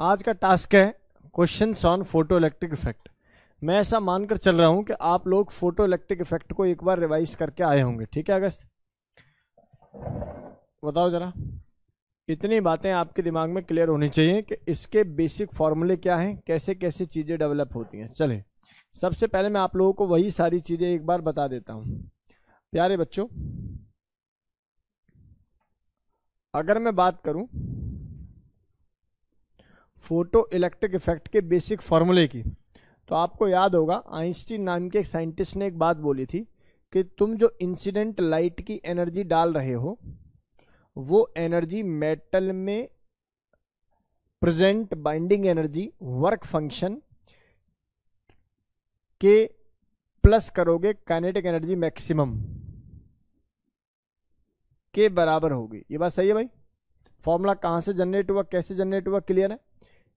आज का टास्क है questions on photo electric effect. मैं ऐसा मानकर चल रहा हूं कि आप लोग फोटो इलेक्ट्रिक इफेक्ट को एक बार रिवाइज करके आए होंगे। ठीक है अगस्त, बताओ जरा, इतनी बातें आपके दिमाग में क्लियर होनी चाहिए कि इसके बेसिक फॉर्मूले क्या हैं, कैसे कैसे चीज़ें डेवलप होती हैं। चलें, सबसे पहले मैं आप लोगों को वही सारी चीज़ें एक बार बता देता हूं। प्यारे बच्चों, अगर मैं बात करूं फोटो इलेक्ट्रिक इफेक्ट के बेसिक फॉर्मूले की, तो आपको याद होगा आइंस्टीन नाम के एक साइंटिस्ट ने एक बात बोली थी कि तुम जो इंसिडेंट लाइट की एनर्जी डाल रहे हो वो एनर्जी मेटल में present binding energy work function के प्लस करोगे काइनेटिक एनर्जी मैक्सिमम के बराबर होगी। ये बात सही है भाई? फॉर्मूला कहां से जनरेट हुआ, कैसे जनरेट हुआ, क्लियर है?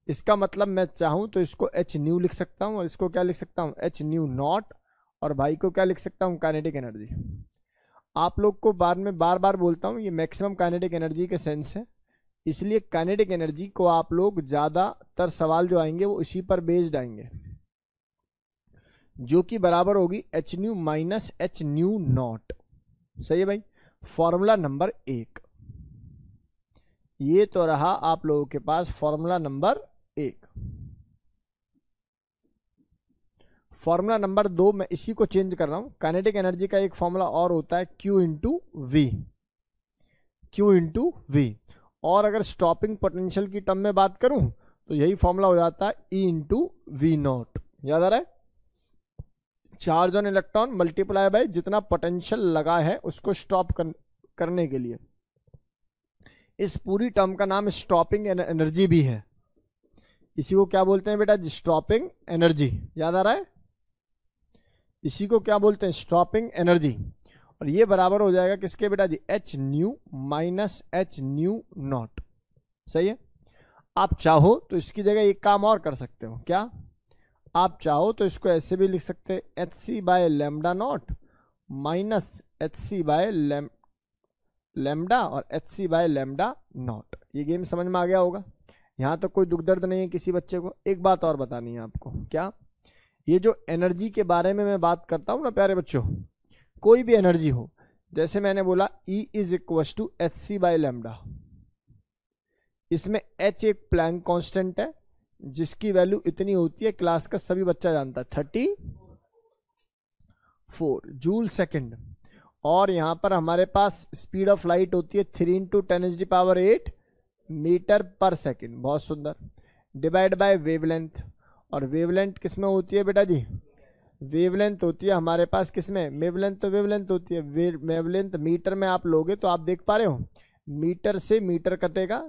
इसका मतलब मैं चाहूं तो इसको एच न्यू लिख सकता हूं और इसको क्या लिख सकता हूं, एच न्यू नॉट, और भाई को क्या लिख सकता हूं, काइनेटिक एनर्जी। आप लोग को बाद में बार बार बोलता हूं ये मैक्सिमम काइनेटिक एनर्जी के सेंस है, इसलिए काइनेटिक एनर्जी को आप लोग ज़्यादातर सवाल जो आएंगे वो इसी पर बेस्ड आएंगे, जो कि बराबर होगी H nu minus H nu naught. सही है भाई? फॉर्मूला नंबर 1 ये तो रहा आप लोगों के पास फॉर्मूला नंबर 1। फॉर्मूला नंबर 2 मैं इसी को चेंज कर रहा हूं। काइनेटिक एनर्जी का एक फॉर्मूला और होता है Q into V, Q into V. और अगर स्टॉपिंग पोटेंशियल की टर्म में बात करूं तो यही फॉर्मूला हो जाता है E इंटू वी नॉट। याद आ रहा है? Charge on electron multiply by जितना पोटेंशियल लगा है उसको स्टॉप करने के लिए। इस पूरी टर्म का नाम स्टॉपिंग एनर्जी भी है। इसी को क्या बोलते हैं बेटा? Stopping energy. याद आ रहा है? इसी को क्या बोलते हैं? Stopping energy. और ये बराबर हो जाएगा किसके बेटा जी? H nu minus H nu naught. सही है? आप चाहो तो इसकी जगह एक काम और कर सकते हो। क्या? आप चाहो तो इसको ऐसे भी लिख सकते हैं, H C by lambda naught minus H C by lambda और H C by lambda naught. ये गेम समझ में आ गया होगा? यहाँ तक कोई दुख दर्द नहीं है किसी बच्चे को। एक बात और बतानी है आपको। क्या? ये जो एनर्जी के बारे में मैं बात करता हूँ ना प्यारे बच्चों, कोई भी एनर्जी हो, जैसे मैंने बोला E is equal to H C by lambda, इसमें H एक प्लैंक कांस्टेंट है जिसकी वैल्यू इतनी होती है, क्लास का सभी बच्चा जानता है, 34 जूल सेकेंड। और यहाँ पर हमारे पास स्पीड ऑफ लाइट होती है 3 इंटू 10⁸ मीटर पर सेकेंड। बहुत सुंदर। डिवाइड बाय वेवलेंथ, और वेवलेंथ किस में होती है बेटा जी? वेवलेंथ होती है हमारे पास किसमें? वेवलेंथ तो वेवलेंथ होती है, वेवलेंथ मीटर में आप लोगे तो आप देख पा रहे हो मीटर से मीटर कटेगा,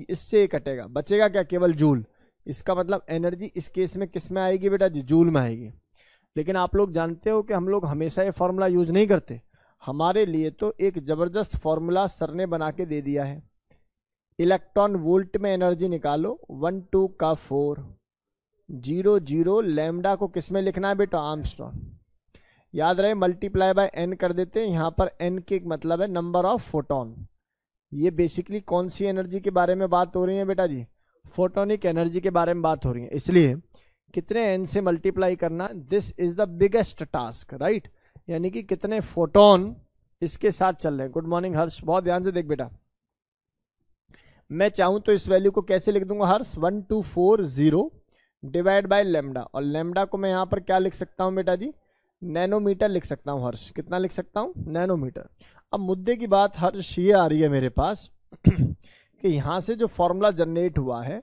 इससे कटेगा, बचेगा क्या? केवल जूल। इसका मतलब एनर्जी इस केस में किस में आएगी बेटा जी? जूल में आएगी। लेकिन आप लोग जानते हो कि हम लोग हमेशा ये फॉर्मूला यूज नहीं करते। हमारे लिए तो एक जबरदस्त फॉर्मूला सर ने बना के दे दिया है। इलेक्ट्रॉन वोल्ट में एनर्जी निकालो, 1 2 का 4 0 0 लैम्डा को किस में लिखना है बेटा? आर्मस्ट्रॉन्ग। याद रहे मल्टीप्लाई बाय एन कर देते हैं। यहाँ पर एन के मतलब है नंबर ऑफ फोटोन। ये बेसिकली कौन सी एनर्जी के बारे में बात हो रही है बेटा जी? फोटोनिक एनर्जी के बारे में बात हो रही है। इसलिए कितने एन से मल्टीप्लाई करना, this is the biggest task, right? यानी कि कितने फोटोन इसके साथ चल रहे हैं। गुड मॉर्निंग हर्ष, बहुत ध्यान से देख बेटा। मैं चाहूं तो इस वैल्यू को कैसे लिख दूंगा हर्ष? 1240 डिवाइड बाय लेमडा, और लेमडा को मैं यहां पर क्या लिख सकता हूं बेटा जी? नैनोमीटर लिख सकता हूं हर्ष। कितना लिख सकता हूं? नैनोमीटर। अब मुद्दे की बात हर्ष ये आ रही है मेरे पास कि यहां से जो फॉर्मूला जनरेट हुआ है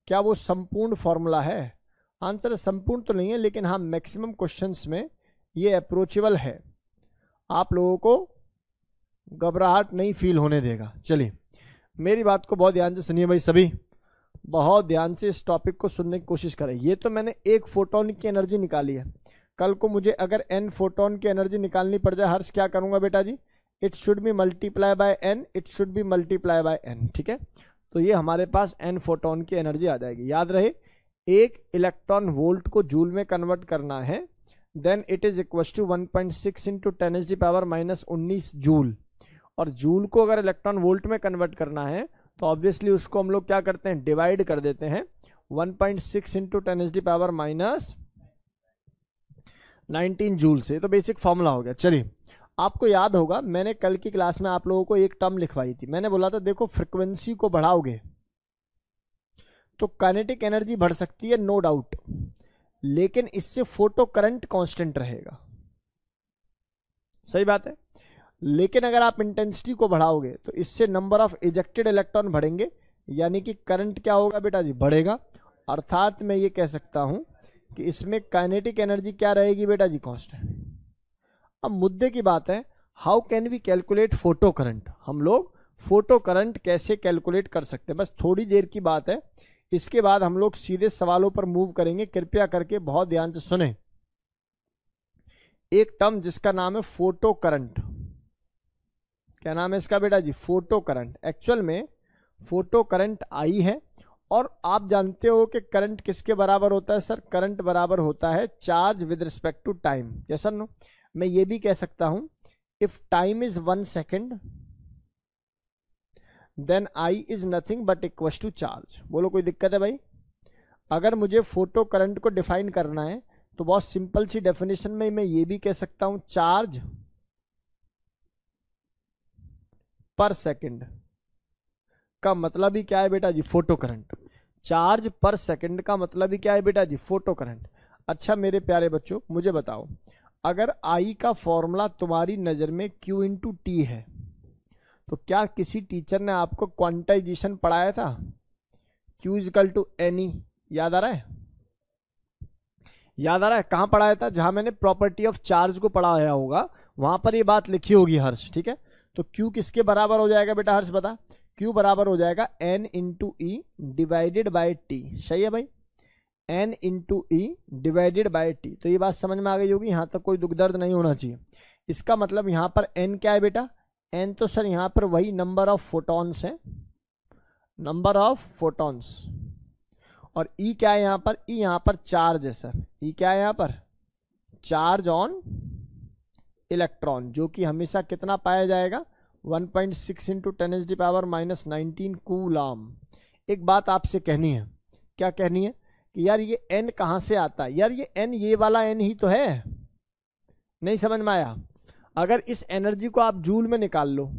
क्या वो संपूर्ण फॉर्मूला है? आंसर है संपूर्ण तो नहीं है, लेकिन हाँ मैक्सिमम क्वेश्चंस में ये अप्रोचेबल है, आप लोगों को घबराहट नहीं फील होने देगा। चलिए मेरी बात को बहुत ध्यान से सुनिए भाई, सभी बहुत ध्यान से इस टॉपिक को सुनने की कोशिश करें। ये तो मैंने एक फोटोन की एनर्जी निकाली है। कल को मुझे अगर n फोटोन की एनर्जी निकालनी पड़ जाए हर्ष, क्या करूंगा बेटा जी? It should be multiply by n, it should be multiply by n। ठीक है? तो ये हमारे पास n फोटोन की एनर्जी आ जाएगी। याद रहे एक इलेक्ट्रॉन वोल्ट को जूल में कन्वर्ट करना है, then it is equal to 1.6 into 10⁻⁻⁻19 joule. और जूल को अगर इलेक्ट्रॉन वोल्ट में कन्वर्ट करना है तो ऑब्वियसली उसको हम लोग क्या करते हैं, डिवाइड कर देते हैं 1.6 इंटू 10⁻⁻19 जूल से। तो बेसिक फॉर्मूला हो गया। चलिए, आपको याद होगा मैंने कल की क्लास में आप लोगों को एक टर्म लिखवाई थी। मैंने बोला था देखो फ्रिक्वेंसी को बढ़ाओगे तो काइनेटिक एनर्जी बढ़ सकती है, नो डाउट, लेकिन इससे फोटो करंट कांस्टेंट रहेगा। सही बात है। लेकिन अगर आप इंटेंसिटी को बढ़ाओगे तो इससे नंबर ऑफ इजेक्टेड इलेक्ट्रॉन बढ़ेंगे, यानी कि करंट क्या होगा बेटा जी, बढ़ेगा। अर्थात मैं ये कह सकता हूं कि इसमें काइनेटिक एनर्जी क्या रहेगी बेटा जी, कांस्टेंट। अब मुद्दे की बात है, how can we calculate photo current. हम लोग फोटो करंट कैसे कैलकुलेट कर सकते हैं, बस थोड़ी देर की बात है। इसके बाद हम लोग सीधे सवालों पर मूव करेंगे। कृपया करके बहुत ध्यान से सुने। एक टर्म जिसका नाम है फोटो करंट। क्या नाम है इसका बेटा जी, फोटो करंट। एक्चुअल में फोटो करंट आई है, और आप जानते हो कि करंट किसके बराबर होता है सर, करंट बराबर होता है charge with respect to time. Yes sir no. मैं ये भी कह सकता हूं if time is 1 second then I is nothing but equal to charge. बोलो कोई दिक्कत है भाई। अगर मुझे फोटो करंट को डिफाइन करना है तो बहुत सिंपल सी डेफिनेशन में मैं ये भी कह सकता हूं चार्ज पर सेकंड का मतलब ही क्या है बेटा जी, फोटो करंट। चार्ज पर सेकंड का मतलब ही क्या है बेटा जी, फोटो करंट। अच्छा मेरे प्यारे बच्चों, मुझे बताओ, अगर आई का फॉर्मूला तुम्हारी नजर में Q इंटू टी है, तो क्या किसी टीचर ने आपको क्वांटाइजेशन पढ़ाया था, Q इजकल टू NE? याद आ रहा है, याद आ रहा है? कहाँ पढ़ाया था? जहां मैंने प्रॉपर्टी ऑफ चार्ज को पढ़ाया होगा वहां पर ये बात लिखी होगी हर्ष, ठीक है। तो Q किसके बराबर हो जाएगा बेटा हर्ष, बता। Q बराबर हो जाएगा N into E divided by T. सही है भाई, N into E divided by T. तो ये बात समझ में आ गई होगी, यहां तक कोई दुख दर्द नहीं होना चाहिए। इसका मतलब यहां पर N क्या है बेटा, N तो सर यहां पर वही नंबर ऑफ फोटॉन्स है, नंबर ऑफ फोटॉन्स। और E क्या है यहां पर, E यहां पर चार्ज है सर। E क्या है यहां पर, चार्ज ऑन इलेक्ट्रॉन, जो कि हमेशा कितना पाया जाएगा, 1.6 इंटू 10⁻⁻19 कूलम। एक बात आपसे कहनी है, क्या कहनी है, कि यार ये N कहाँ से आता है। यार ये N, ये वाला N ही तो है। नहीं समझ में आया? अगर इस एनर्जी को आप जूल में निकाल लो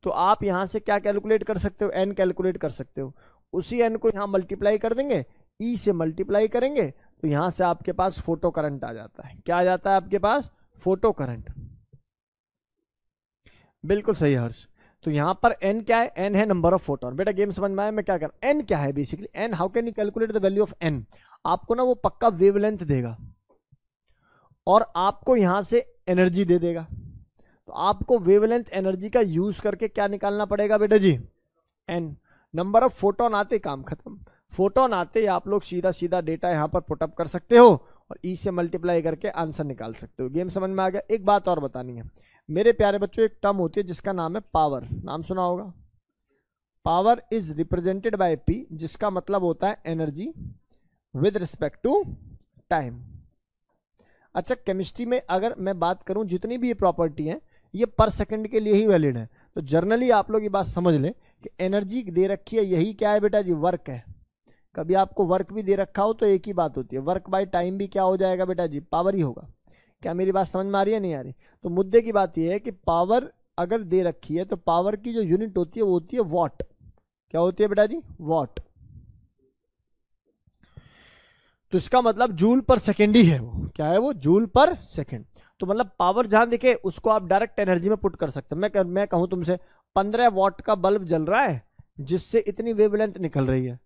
तो आप यहां से क्या कैलकुलेट कर सकते हो, N कैलकुलेट कर सकते हो। उसी N को यहां मल्टीप्लाई कर देंगे, E से मल्टीप्लाई करेंगे, तो यहां से आपके पास फोटो करंट आ जाता है। क्या आ जाता है आपके पास, फोटो करंट। बिल्कुल सही हर्ष। तो यहां पर N क्या है, N है नंबर ऑफ फोटोन। बेटा गेम समझ में आया मैं क्या कर, N क्या है basically, N how can you calculate the value of N। आपको ना वो पक्का वेवलेंथ देगा और आपको यहां से एनर्जी दे देगा। तो आपको वेवलेंथ एनर्जी का यूज करके क्या निकालना पड़ेगा बेटा जी, N। नंबर ऑफ फोटोन आते काम खत्म। फोटोन आते आप लोग सीधा सीधा डेटा यहां पर पुटअप कर सकते हो और E से मल्टीप्लाई करके आंसर निकाल सकते हो। गेम समझ में आ गया। एक बात और बतानी है मेरे प्यारे बच्चों, एक टर्म होती है जिसका नाम है पावर। नाम सुना होगा, power is represented by P, जिसका मतलब होता है energy with respect to time. अच्छा केमिस्ट्री में अगर मैं बात करूं, जितनी भी ये प्रॉपर्टी है ये पर सेकंड के लिए ही वैलिड है। तो जर्नली आप लोग ये बात समझ लें कि एनर्जी दे रखी है, यही क्या है बेटा जी, वर्क है। कभी आपको वर्क भी दे रखा हो तो एक ही बात होती है, वर्क बाय टाइम भी क्या हो जाएगा बेटा जी, पावर ही होगा। क्या मेरी बात समझ में आ रही है, नहीं आ रही? तो मुद्दे की बात यह है कि पावर अगर दे रखी है तो पावर की जो यूनिट होती है वो होती है वॉट। क्या होती है बेटा जी, वॉट। तो इसका मतलब जूल पर सेकेंड ही है वो। क्या है वो, जूल पर सेकेंड। तो मतलब पावर जहां दिखे उसको आप डायरेक्ट एनर्जी में पुट कर सकते हैं। मैं कहूं तुमसे 15 वॉट का बल्ब जल रहा है जिससे इतनी वेवलेंथ निकल रही है।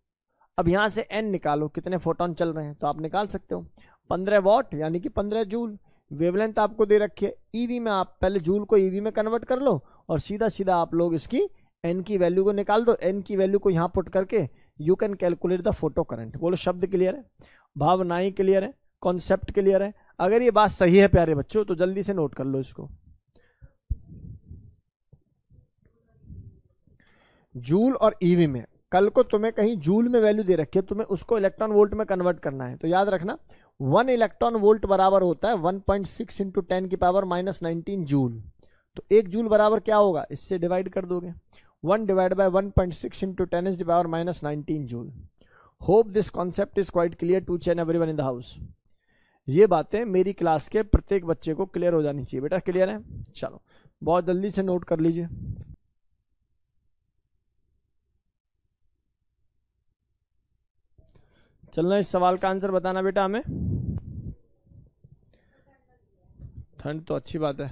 अब यहां से N निकालो, कितने फोटोन चल रहे हैं, तो आप निकाल सकते हो 15 वॉट यानी कि 15 जूल। वेवलेंथ आपको दे रखी है, ईवी में आप पहले जूल को ईवी में कन्वर्ट कर लो और सीधा सीधा आप लोग इसकी N की वैल्यू को निकाल दो। N की वैल्यू को यहां पुट करके you can calculate the photo current. बोलो शब्द क्लियर है, भावनाएं क्लियर है, कॉन्सेप्ट क्लियर है? अगर ये बात सही है प्यारे बच्चों तो जल्दी से नोट कर लो इसको। जूल और ईवी में कल को तुम्हें कहीं जूल में वैल्यू दे रखी है, तुम्हें उसको इलेक्ट्रॉन वोल्ट में कन्वर्ट करना है, तो याद रखना 1 इलेक्ट्रॉन वोल्ट बराबर होता है 1.6 इंटू 10⁻⁻19 जूल। तो 1 जूल बराबर क्या होगा, इससे डिवाइड कर दोगे। 1 divided by 1.6 into 10 is the power minus 19 joule. Hope this concept is quite clear to each and everyone in the house. ये बातें मेरी क्लास के प्रत्येक बच्चे को क्लियर हो जानी चाहिए. बेटा क्लियर है? चलो बहुत जल्दी से नोट कर लीजिए. चलना इस सवाल का आंसर बताना बेटा हमें. ठंड तो अच्छी बात है.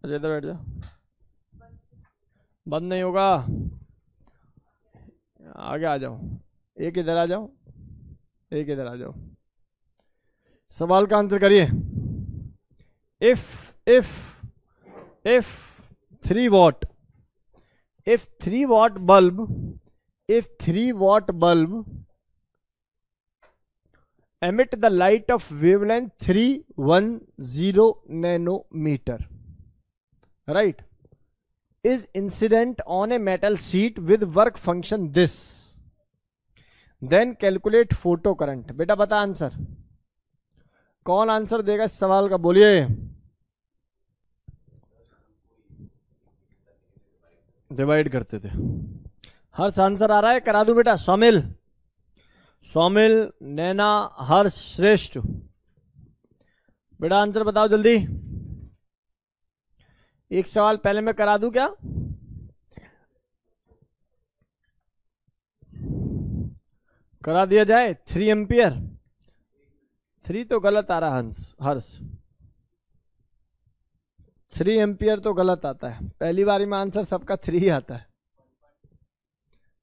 अजय तो बैठ जा. बंद नहीं होगा. आगे आ जाओ. एक इधर आ जाओ. एक इधर आ जाओ. सवाल का आंसर करिए. if 3 watt bulb emit the light of wavelength 310 nanometer, right, is incident on a metal sheet with work function this, then calculate photo current. बेटा बता आंसर. कौन आंसर देगा इस सवाल का? बोलिए. डिवाइड करते थे. हर्ष आंसर आ रहा है? करा दूं बेटा? सौमिल, नैना, हर्ष, श्रेष्ठ. बेटा आंसर बताओ जल्दी. एक सवाल पहले मैं करा दूं क्या? करा दिया जाए. 3 एम्पियर. 3 तो गलत आ रहा है हर्ष. 3 एम्पियर तो गलत आता है. पहली बारी में आंसर सबका 3 ही आता है.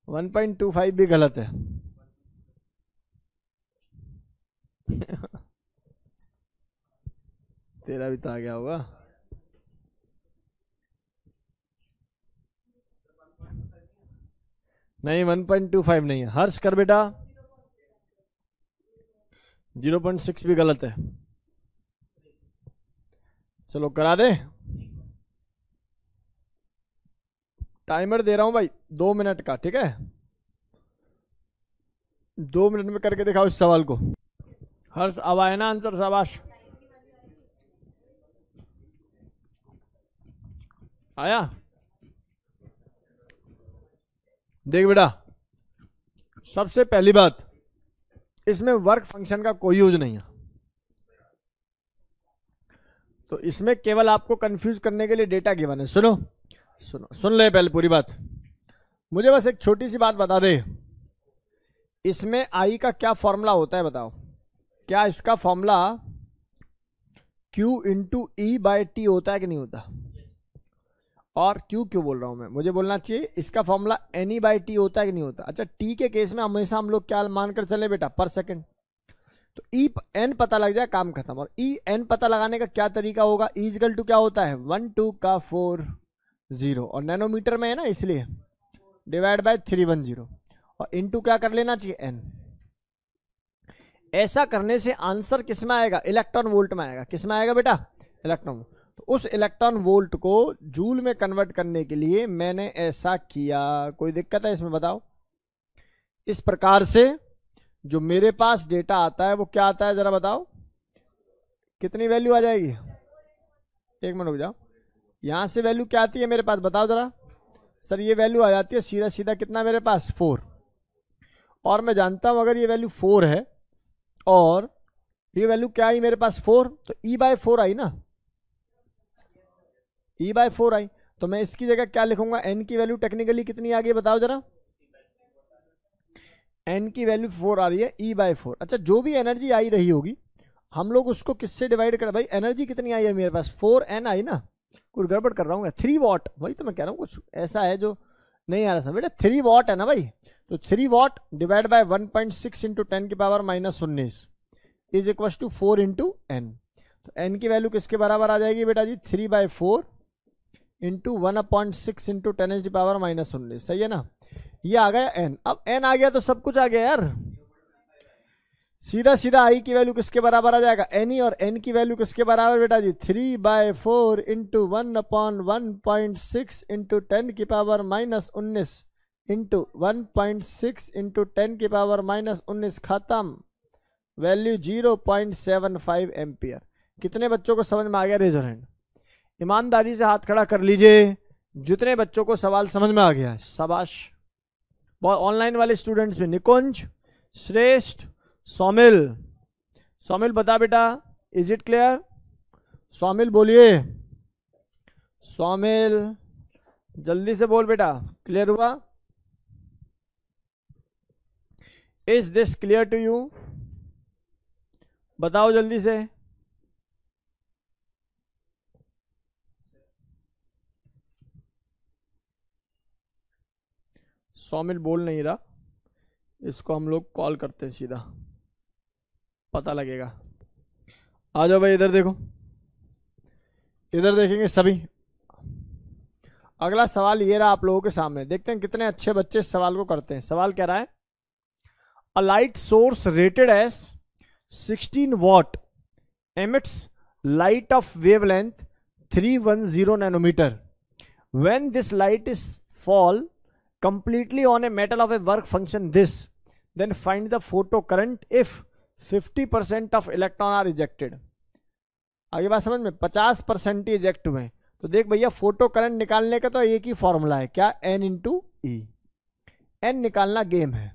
1.25 भी गलत है. तेरा भी तो आ गया होगा. नहीं 1.25 नहीं है. हर्ष कर बेटा. 0.6 भी गलत है. चलो करा दे. टाइमर दे रहा हूं भाई 2 मिनट का. ठीक है 2 मिनट में करके दिखाओ इस सवाल को. हर्ष अब आए ना आंसर? शाबाश. आया? देख बेटा सबसे पहली बात इसमें वर्क फंक्शन का कोई यूज नहीं है. तो इसमें केवल आपको कंफ्यूज करने के लिए डेटा गिवन है. सुन ले पहले पूरी बात. मुझे बस एक छोटी सी बात बता दे. इसमें आई का क्या फॉर्मूला होता है बताओ. क्या इसका formula Q into E by T होता है कि नहीं होता? और क्यों बोल रहा हूं मैं? मुझे बोलना चाहिए इसका फॉर्मूला एन बाई टी होता है कि नहीं होता. अच्छा टी के केस में हमेशा हम लोग क्या मानकर चले बेटा? पर सेकंड. तो ई एन पता लग जाए काम खत्म. और ई एन पता लगाने का क्या तरीका होगा? ई इक्वल टू क्या होता है? 1 2 का 4 0 और नैनोमीटर में है ना इसलिए डिवाइड बाय 310 और इनटू क्या कर लेना चाहिए? एन. ऐसा करने से आंसर किस में आएगा? इलेक्ट्रॉन वोल्ट में आएगा. किस में आएगा बेटा? इलेक्ट्रॉन. तो उस इलेक्ट्रॉन वोल्ट को जूल में कन्वर्ट करने के लिए मैंने ऐसा किया. कोई दिक्कत है इसमें बताओ? इस प्रकार से जो मेरे पास डेटा आता है वो क्या आता है जरा बताओ. कितनी वैल्यू आ जाएगी? एक मिनट रुक जाओ. यहां से वैल्यू क्या आती है मेरे पास बताओ जरा. सर ये वैल्यू आ जाती है सीधा सीधा कितना मेरे पास? 4. और मैं जानता हूं अगर ये वैल्यू 4 है और ये वैल्यू क्या आई मेरे पास? 4. तो ई बाय 4 आई ना. ई बाय 4 आई. तो मैं इसकी जगह क्या लिखूंगा? एन की वैल्यू टेक्निकली कितनी आ गई बताओ जरा. एन की वैल्यू 4 आ रही है. ई बाय 4. अच्छा जो भी एनर्जी आई रही होगी हम लोग उसको किससे डिवाइड कर. भाई एनर्जी कितनी आई है मेरे पास? 4n आई ना. कुछ गड़बड़ कर रहा हूँ? 3 वॉट. वही तो मैं कह रहा हूँ कुछ ऐसा है जो नहीं आ रहा था बेटा. 3 वॉट है ना भाई. तो 3 वॉट डिवाइड बाय 1.6 इंटू 10 की power minus 19 is equal to 4 into N. तो एन की वैल्यू किसके बराबर आ जाएगी बेटा जी? 3/4 इंटू 1/6 इंटू 10 की पावर माइनस 19. सही है ना. ये आ गया एन. अब एन आ गया तो सब कुछ आ गया यार. सीधा सीधा आई की वैल्यू किसके बराबर आ जाएगा? एन ही. और एन की वैल्यू किसके बराबर बेटा जी? 3/4 इंटू 1/1.6 इंटू 10 की पावर माइनस 19 इंटू 1.6 इंटू 10 की पावर माइनस 19. खत्म. Value 0.75 ampere. कितने बच्चों को समझ में आ गया? Raise your hand. ईमानदारी से हाथ खड़ा कर लीजिए जितने बच्चों को सवाल समझ में आ गया है शाबाश। बहुत ऑनलाइन वाले स्टूडेंट्स में निकुंज, श्रेष्ठ, सौमिल। सौमिल बता बेटा, इज इट क्लियर? सौमिल बोलिए, सौमिल जल्दी से बोल बेटा, क्लियर हुआ? Is this clear to you? बताओ जल्दी से। सौमिल बोल नहीं रहा, इसको हम लोग कॉल करते हैं सीधा, पता लगेगा। आ जाओ भाई इधर देखो, इधर देखेंगे सभी। अगला सवाल ये रहा आप लोगों के सामने, देखते हैं कितने अच्छे बच्चे इस सवाल को करते हैं। सवाल कह रहा है a light source rated as 16 watt emits light of wavelength 310 nanometer. When this light is fall completely on a metal of a work function this, then find the photo current if 50% of electron are ejected. आगे बात समझ में, 50% ही eject हुए। तो देख भैया, photo current निकालने का तो एक ही फॉर्मूला है, क्या? N इंटू ई। एन निकालना गेम है,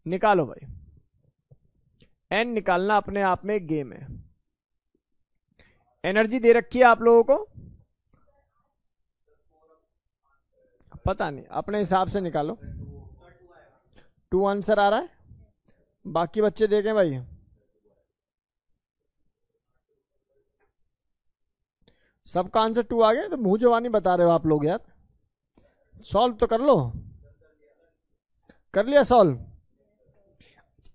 निकालो भाई। एन निकालना अपने आप में एक गेम है। एनर्जी दे रखी है आप लोगों को, पता नहीं, अपने हिसाब से निकालो। 2 आंसर आ रहा है, बाकी बच्चे देखें भाई। सबका आंसर 2 आ गया, तो मुंह जवानी बता रहे हो आप लोग यार। सॉल्व तो कर लो। कर लिया सॉल्व?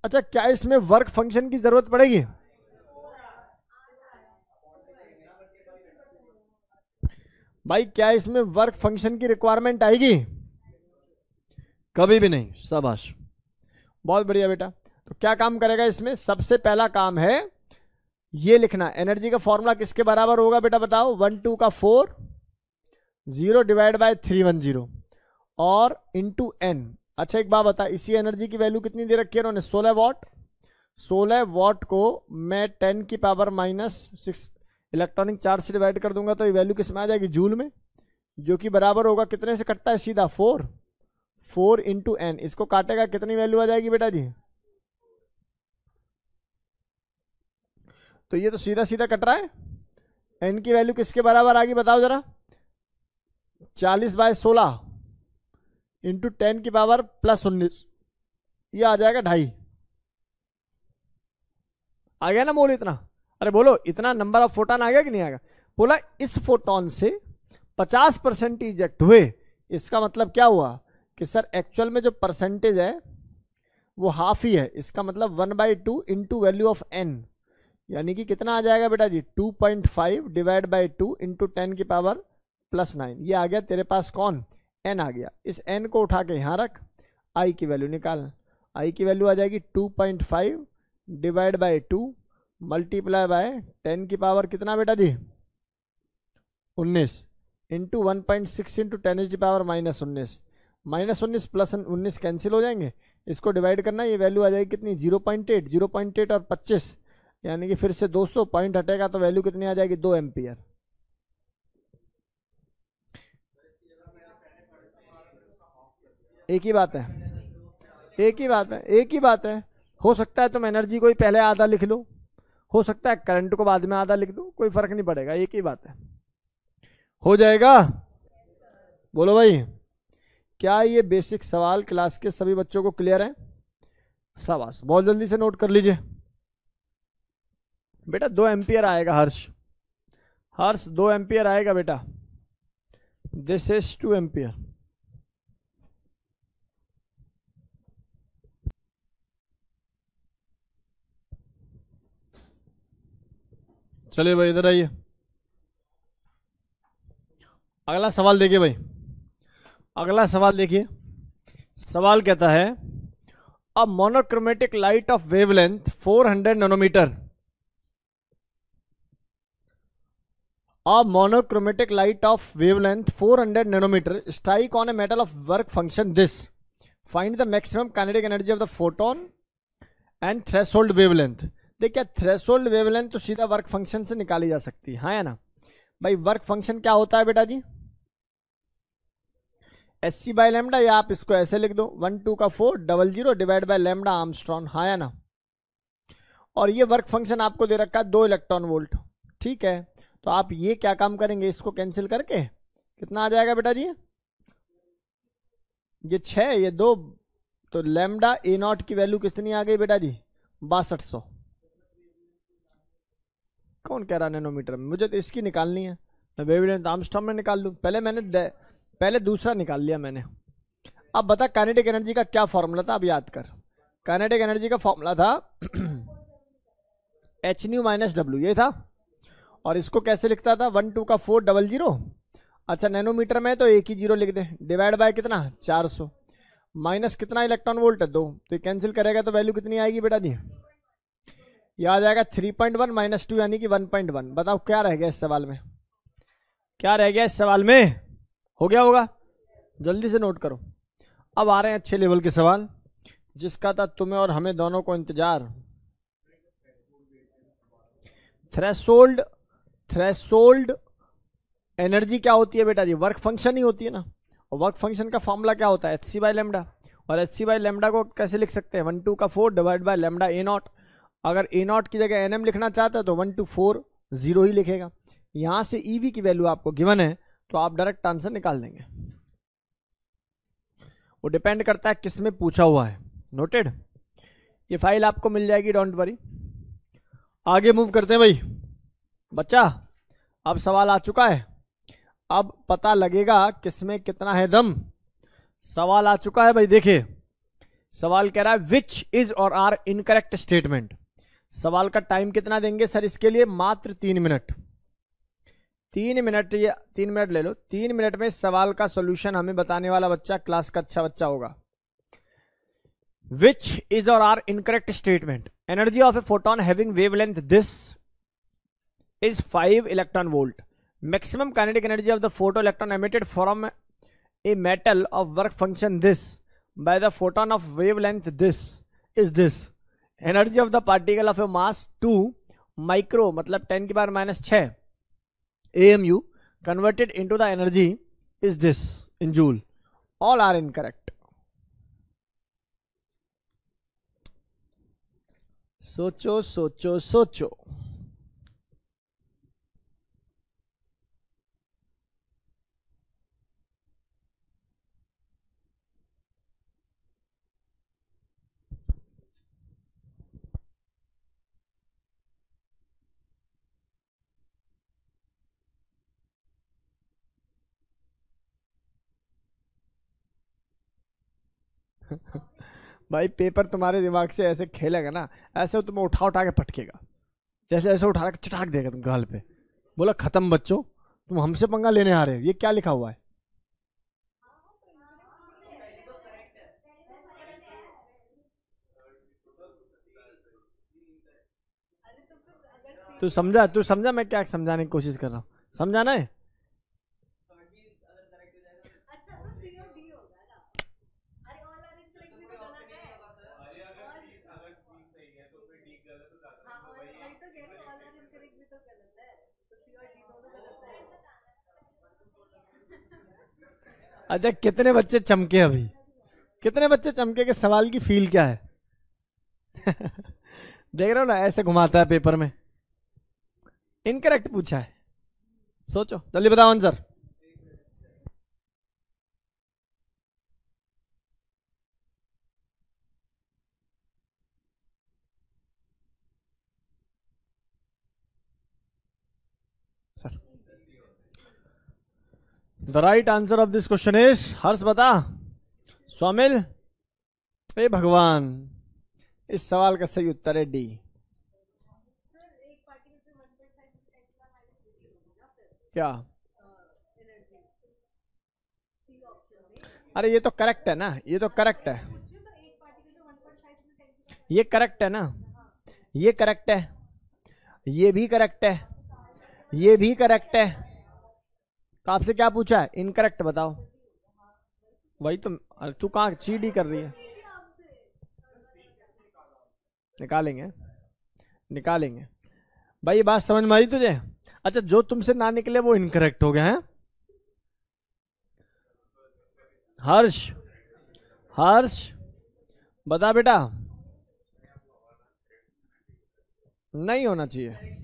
अच्छा, क्या इसमें वर्क फंक्शन की जरूरत पड़ेगी? भाई क्या इसमें वर्क फंक्शन की रिक्वायरमेंट आएगी? कभी भी नहीं। शाबाश, बहुत बढ़िया बेटा। तो क्या काम करेगा इसमें? सबसे पहला काम है ये लिखना, एनर्जी का फॉर्मूला किसके बराबर होगा बेटा बताओ? 1 2 का 4, 0 डिवाइड बाय 310 और इंटू एन। अच्छा एक बात बता, इसी एनर्जी की वैल्यू कितनी दे रखी है उन्होंने? 16 वॉट। 16 वॉट को मैं 10 की पावर -6 इलेक्ट्रॉनिक चार्ज से डिवाइड कर दूंगा तो ये वैल्यू किस में आ जाएगी? जूल में, जो कि बराबर होगा कितने से कटता है सीधा? 4 इंटू एन। इसको काटेगा कितनी वैल्यू आ जाएगी बेटा जी? तो ये तो सीधा सीधा कट रहा है। एन की वैल्यू किसके बराबर आ गई बताओ जरा? 40/16 इंटू 10 की पावर +19, ये आ जाएगा 2.5। आ गया ना बोलो इतना? अरे बोलो, इतना नंबर ऑफ फोटोन आ गया कि नहीं आएगा? बोला इस फोटोन से 50% इजेक्ट हुए। इसका मतलब क्या हुआ कि सर एक्चुअल में जो परसेंटेज है वो हाफ ही है। इसका मतलब 1/2 इंटू वैल्यू ऑफ एन, यानी कि कितना आ जाएगा बेटा जी? 2.5 डिवाइड बाई 2 इंटू 10 की पावर +9। ये आ गया तेरे पास कौन? एन आ गया। इस एन को उठा के यहाँ रख, आई की वैल्यू निकाल। आई की वैल्यू आ जाएगी 2.5 डिवाइड बाई 2 मल्टीप्लाई बाय 10 की पावर कितना बेटा जी? 19 इंटू 1.6 इंटू 10 की पावर -19। -19 प्लस 19 कैंसिल हो जाएंगे। इसको डिवाइड करना, ये वैल्यू आ जाएगी कितनी? 0.8। 0.8 और 25 यानी कि फिर से 200 पॉइंट हटेगा तो वैल्यू कितनी आ जाएगी? 2 एम्पियर। एक ही बात है, एक ही बात है, एक ही बात है। हो सकता है तुम एनर्जी को ही पहले आधा लिख लो, हो सकता है करंट को बाद में आधा लिख दो, कोई फर्क नहीं पड़ेगा, एक ही बात है। हो जाएगा? बोलो भाई, क्या ये बेसिक सवाल क्लास के सभी बच्चों को क्लियर है? शाबाश, बहुत जल्दी से नोट कर लीजिए बेटा। 2 एम्पियर आएगा हर्ष, हर्ष 2 एम्पियर आएगा बेटा। This is 2 ampere. चलिए भाई इधर आइए, अगला सवाल देखिए भाई। अगला सवाल देखिए, सवाल कहता है a monochromatic light of wavelength 400 nanometre, a monochromatic light of wavelength 400 nanometre strike on a metal of work function this, find the maximum kinetic energy of the photon and threshold wavelength. देखिए threshold wavelength तो सीधा work function से निकाली जा सकती है, हाँ या ना? भाई वर्क फंक्शन क्या होता है बेटा जी? एच सी बाई लेमडा, या आप इसको ऐसे लिख दो 1 2 का 4 00 डिवाइड बाय लेमडा आर्मस्ट्रॉन, हाँ या ना। और ये वर्क फंक्शन आपको दे रखा है 2 इलेक्ट्रॉन वोल्ट, ठीक है। तो आप ये क्या काम करेंगे, इसको कैंसिल करके कितना आ जाएगा बेटा जी, ये 6 ये 2, तो लेमडा ए नॉट की वैल्यू कितनी आ गई बेटा जी, 6200। कौन कह रहा नैनोमीटर में, मुझे तो इसकी निकालनी है, मैं वेवलेंथ आर्मस्ट्रॉन्ग में निकाल लूँ। पहले दूसरा निकाल लिया मैंने। अब बता काइनेटिक एनर्जी का क्या फॉर्मूला था, अब याद कर। काइनेटिक एनर्जी का फॉर्मूला था एच न्यू माइनस डब्ल्यू, ये था। और इसको कैसे लिखता था, 1 2 का 4 00, अच्छा नैनोमीटर में तो एक ही जीरो लिख दे, डिवाइड बाय कितना 400, माइनस कितना इलेक्ट्रॉन वोल्ट है 2, तो ये कैंसिल करेगा तो वैल्यू कितनी आएगी बेटा जी, ये आ जाएगा 3.1 माइनस 2 यानी कि 1.1। बताओ क्या रह गया इस सवाल में, क्या रह गया इस सवाल में, हो गया होगा, जल्दी से नोट करो। अब आ रहे हैं अच्छे लेवल के सवाल, जिसका था तुम्हें और हमें दोनों को इंतजार। थ्रेशोल्ड एनर्जी क्या होती है बेटा जी, वर्क फंक्शन ही होती है ना। और वर्क फंक्शन का फॉर्मूला क्या होता है, एच सी बाई लेमडा। और एच सी बाई लेमडा को कैसे लिख सकते हैं, 1 2 का 4 divide by lambda A not. अगर ए नॉट की जगह एन एम लिखना चाहता है तो 1 2 4 0 ही लिखेगा। यहां से ईवी की वैल्यू आपको गिवन है तो आप डायरेक्ट आंसर निकाल देंगे। वो डिपेंड करता है किस में पूछा हुआ है। नोटेड, ये फाइल आपको मिल जाएगी, डोंट वरी। आगे मूव करते हैं भाई बच्चा। अब सवाल आ चुका है, अब पता लगेगा किसमें कितना है दम। सवाल आ चुका है भाई, देखिए सवाल कह रहा है विच इज और आर इनकरेक्ट स्टेटमेंट। सवाल का टाइम कितना देंगे सर इसके लिए, मात्र 3 मिनट। 3 मिनट, ये 3 मिनट ले लो। 3 मिनट में सवाल का सॉल्यूशन हमें बताने वाला बच्चा क्लास का अच्छा बच्चा होगा। विच इज और are incorrect statement, energy of a photon having wavelength this is 5 electron volt. Maximum kinetic energy of the photoelectron emitted from a metal of work function this by the photon of wavelength this is this. Energy of the particle of a mass 2 micro मतलब 10 की power -6 AMU converted into the energy is this in joule. All are incorrect. सोचो सोचो सोचो। भाई paper तुम्हारे दिमाग से ऐसे खेलेगा ना, ऐसे तुम्हें उठा उठा के पटकेगा, जैसे ऐसे उठा के चटाक देगा तुम गाल पे। बोला खत्म बच्चों, तुम हमसे पंगा लेने आ रहे हो, ये क्या लिखा हुआ है। तू समझा मैं क्या समझाने की कोशिश कर रहा हूँ, समझाना है। अच्छा कितने बच्चे चमके अभी, कितने बच्चे चमके के सवाल की फील क्या है देख रहे हो ना, ऐसे घुमाता है पेपर में। इनकरेक्ट पूछा है, सोचो जल्दी बताओ answer. Sir the right answer of this question is, Harsh बता, स्वामिल, हे भगवान, इस सवाल का सही उत्तर है डी। क्या, अरे ये तो करेक्ट है ना, ये तो करेक्ट है, ये करेक्ट है ना, ये करेक्ट है, ये भी करेक्ट है, ये भी करेक्ट है। तो आपसे क्या पूछा है, इनकरेक्ट बताओ। वही तो, तू कहाँ चीडी कर रही है। निकालेंगे निकालेंगे भाई, ये बात समझ में आई तुझे। अच्छा जो तुमसे ना निकले वो इनकरेक्ट हो गया है। हर्ष, हर्ष बता बेटा। नहीं होना चाहिए।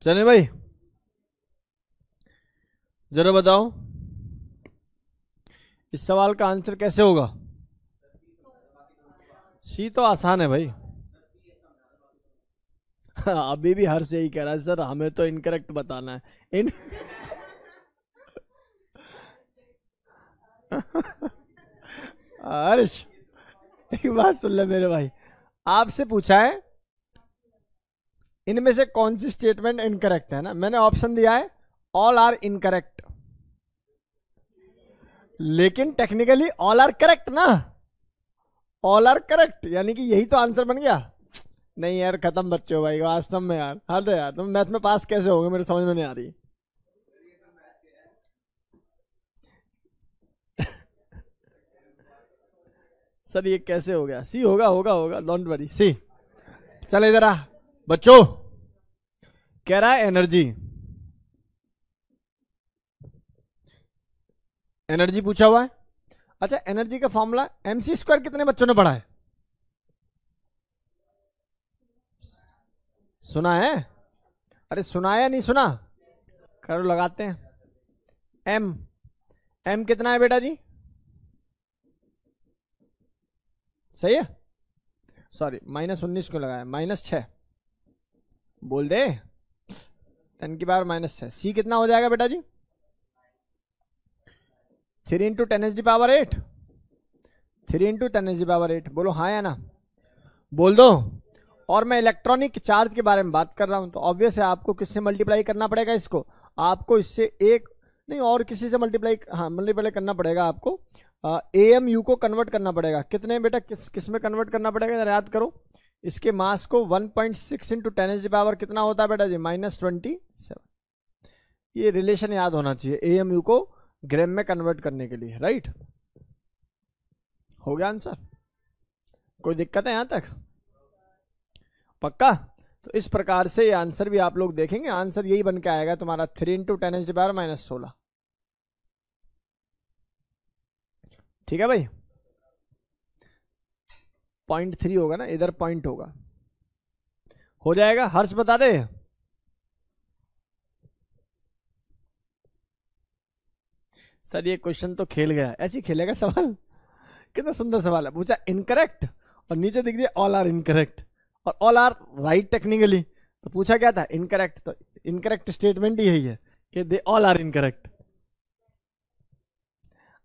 चले भाई, जरा बताओ इस सवाल का आंसर कैसे होगा। सी तो आसान है भाई। अभी भी हर से ही कह रहा है सर हमें तो इनकरेक्ट बताना है इन हर्ष एक बात सुन ले मेरे भाई, आपसे पूछा है इनमें से कौन सी स्टेटमेंट इनकरेक्ट है ना, मैंने ऑप्शन दिया है ऑल आर इनकरेक्ट, लेकिन टेक्निकली ऑल आर करेक्ट ना, ऑल आर करेक्ट यानी कि यही तो आंसर बन गया। नहीं यार खत्म बच्चे हो भाई वास्तव में यार, हद है यार, तुम मैथ में पास कैसे होगे मेरे समझ में नहीं आ रही। सर ये कैसे हो गया, सी होगा होगा होगा डोंट वरी सी। चल इधर आ बच्चों, कह रहा है एनर्जी, एनर्जी पूछा हुआ है। अच्छा एनर्जी का फॉर्मूला mc स्क्वायर कितने बच्चों ने पढ़ा है, सुना है? अरे सुना है या नहीं सुना, करो लगाते हैं। एम, एम कितना है बेटा जी, सही है, सॉरी -19 क्यों लगाया, -6 बोल दे, 10 की पावर -6। सी कितना हो जाएगा बेटा जी, 3 इंटू 10⁻8, 3 इंटू 10⁻8, बोलो हाँ या ना, बोल दो। और मैं इलेक्ट्रॉनिक चार्ज के बारे में बात कर रहा हूं तो ऑब्वियस है आपको किससे मल्टीप्लाई करना पड़ेगा इसको, आपको इससे एक नहीं और किसी से मल्टीप्लाई, हाँ मल्टीप्लाई करना पड़ेगा आपको, AMU को कन्वर्ट करना पड़ेगा। कितने बेटा किस में कन्वर्ट करना पड़ेगा जरा याद करो, इसके मास को 1.6 इंटू 10⁻, कितना होता है बेटा जी -27। ये रिलेशन याद होना चाहिए AMU को ग्राम में कन्वर्ट करने के लिए, राइट। हो गया आंसर, कोई दिक्कत है यहां तक, पक्का। तो इस प्रकार से ये आंसर भी आप लोग देखेंगे, आंसर यही बन के आएगा तुम्हारा 3 इंटू 10⁻⁻16। ठीक है भाई, 0.3 होगा ना, इधर पॉइंट होगा, हो जाएगा। हर्ष बता दे, सर ये क्वेश्चन तो खेल गया, ऐसे ही खेलेगा सवाल, कितना सुंदर सवाल है पूछा, इनकरेक्ट और नीचे दिख दिया ऑल आर इनकरेक्ट और ऑल आर राइट टेक्निकली, तो पूछा क्या था इनकरेक्ट, तो इनकरेक्ट स्टेटमेंट ही यही है कि दे ऑल आर इनकरेक्ट।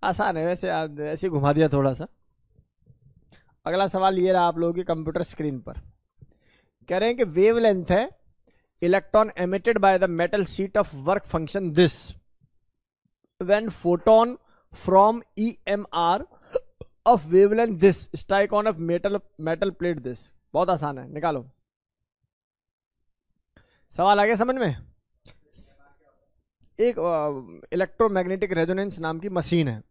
आसान है वैसे, ऐसे घुमा दिया थोड़ा सा। अगला सवाल ये रहा आप लोगों की कंप्यूटर स्क्रीन पर, कह रहे हैं कि वेवलेंथ है electron emitted by the metal sheet of work function this when photon from EMR of wavelength this strike on off metal plate this. बहुत आसान है, निकालो। सवाल आ गया समझ में। एक इलेक्ट्रोमैग्नेटिक रेजोनेंस नाम की मशीन है,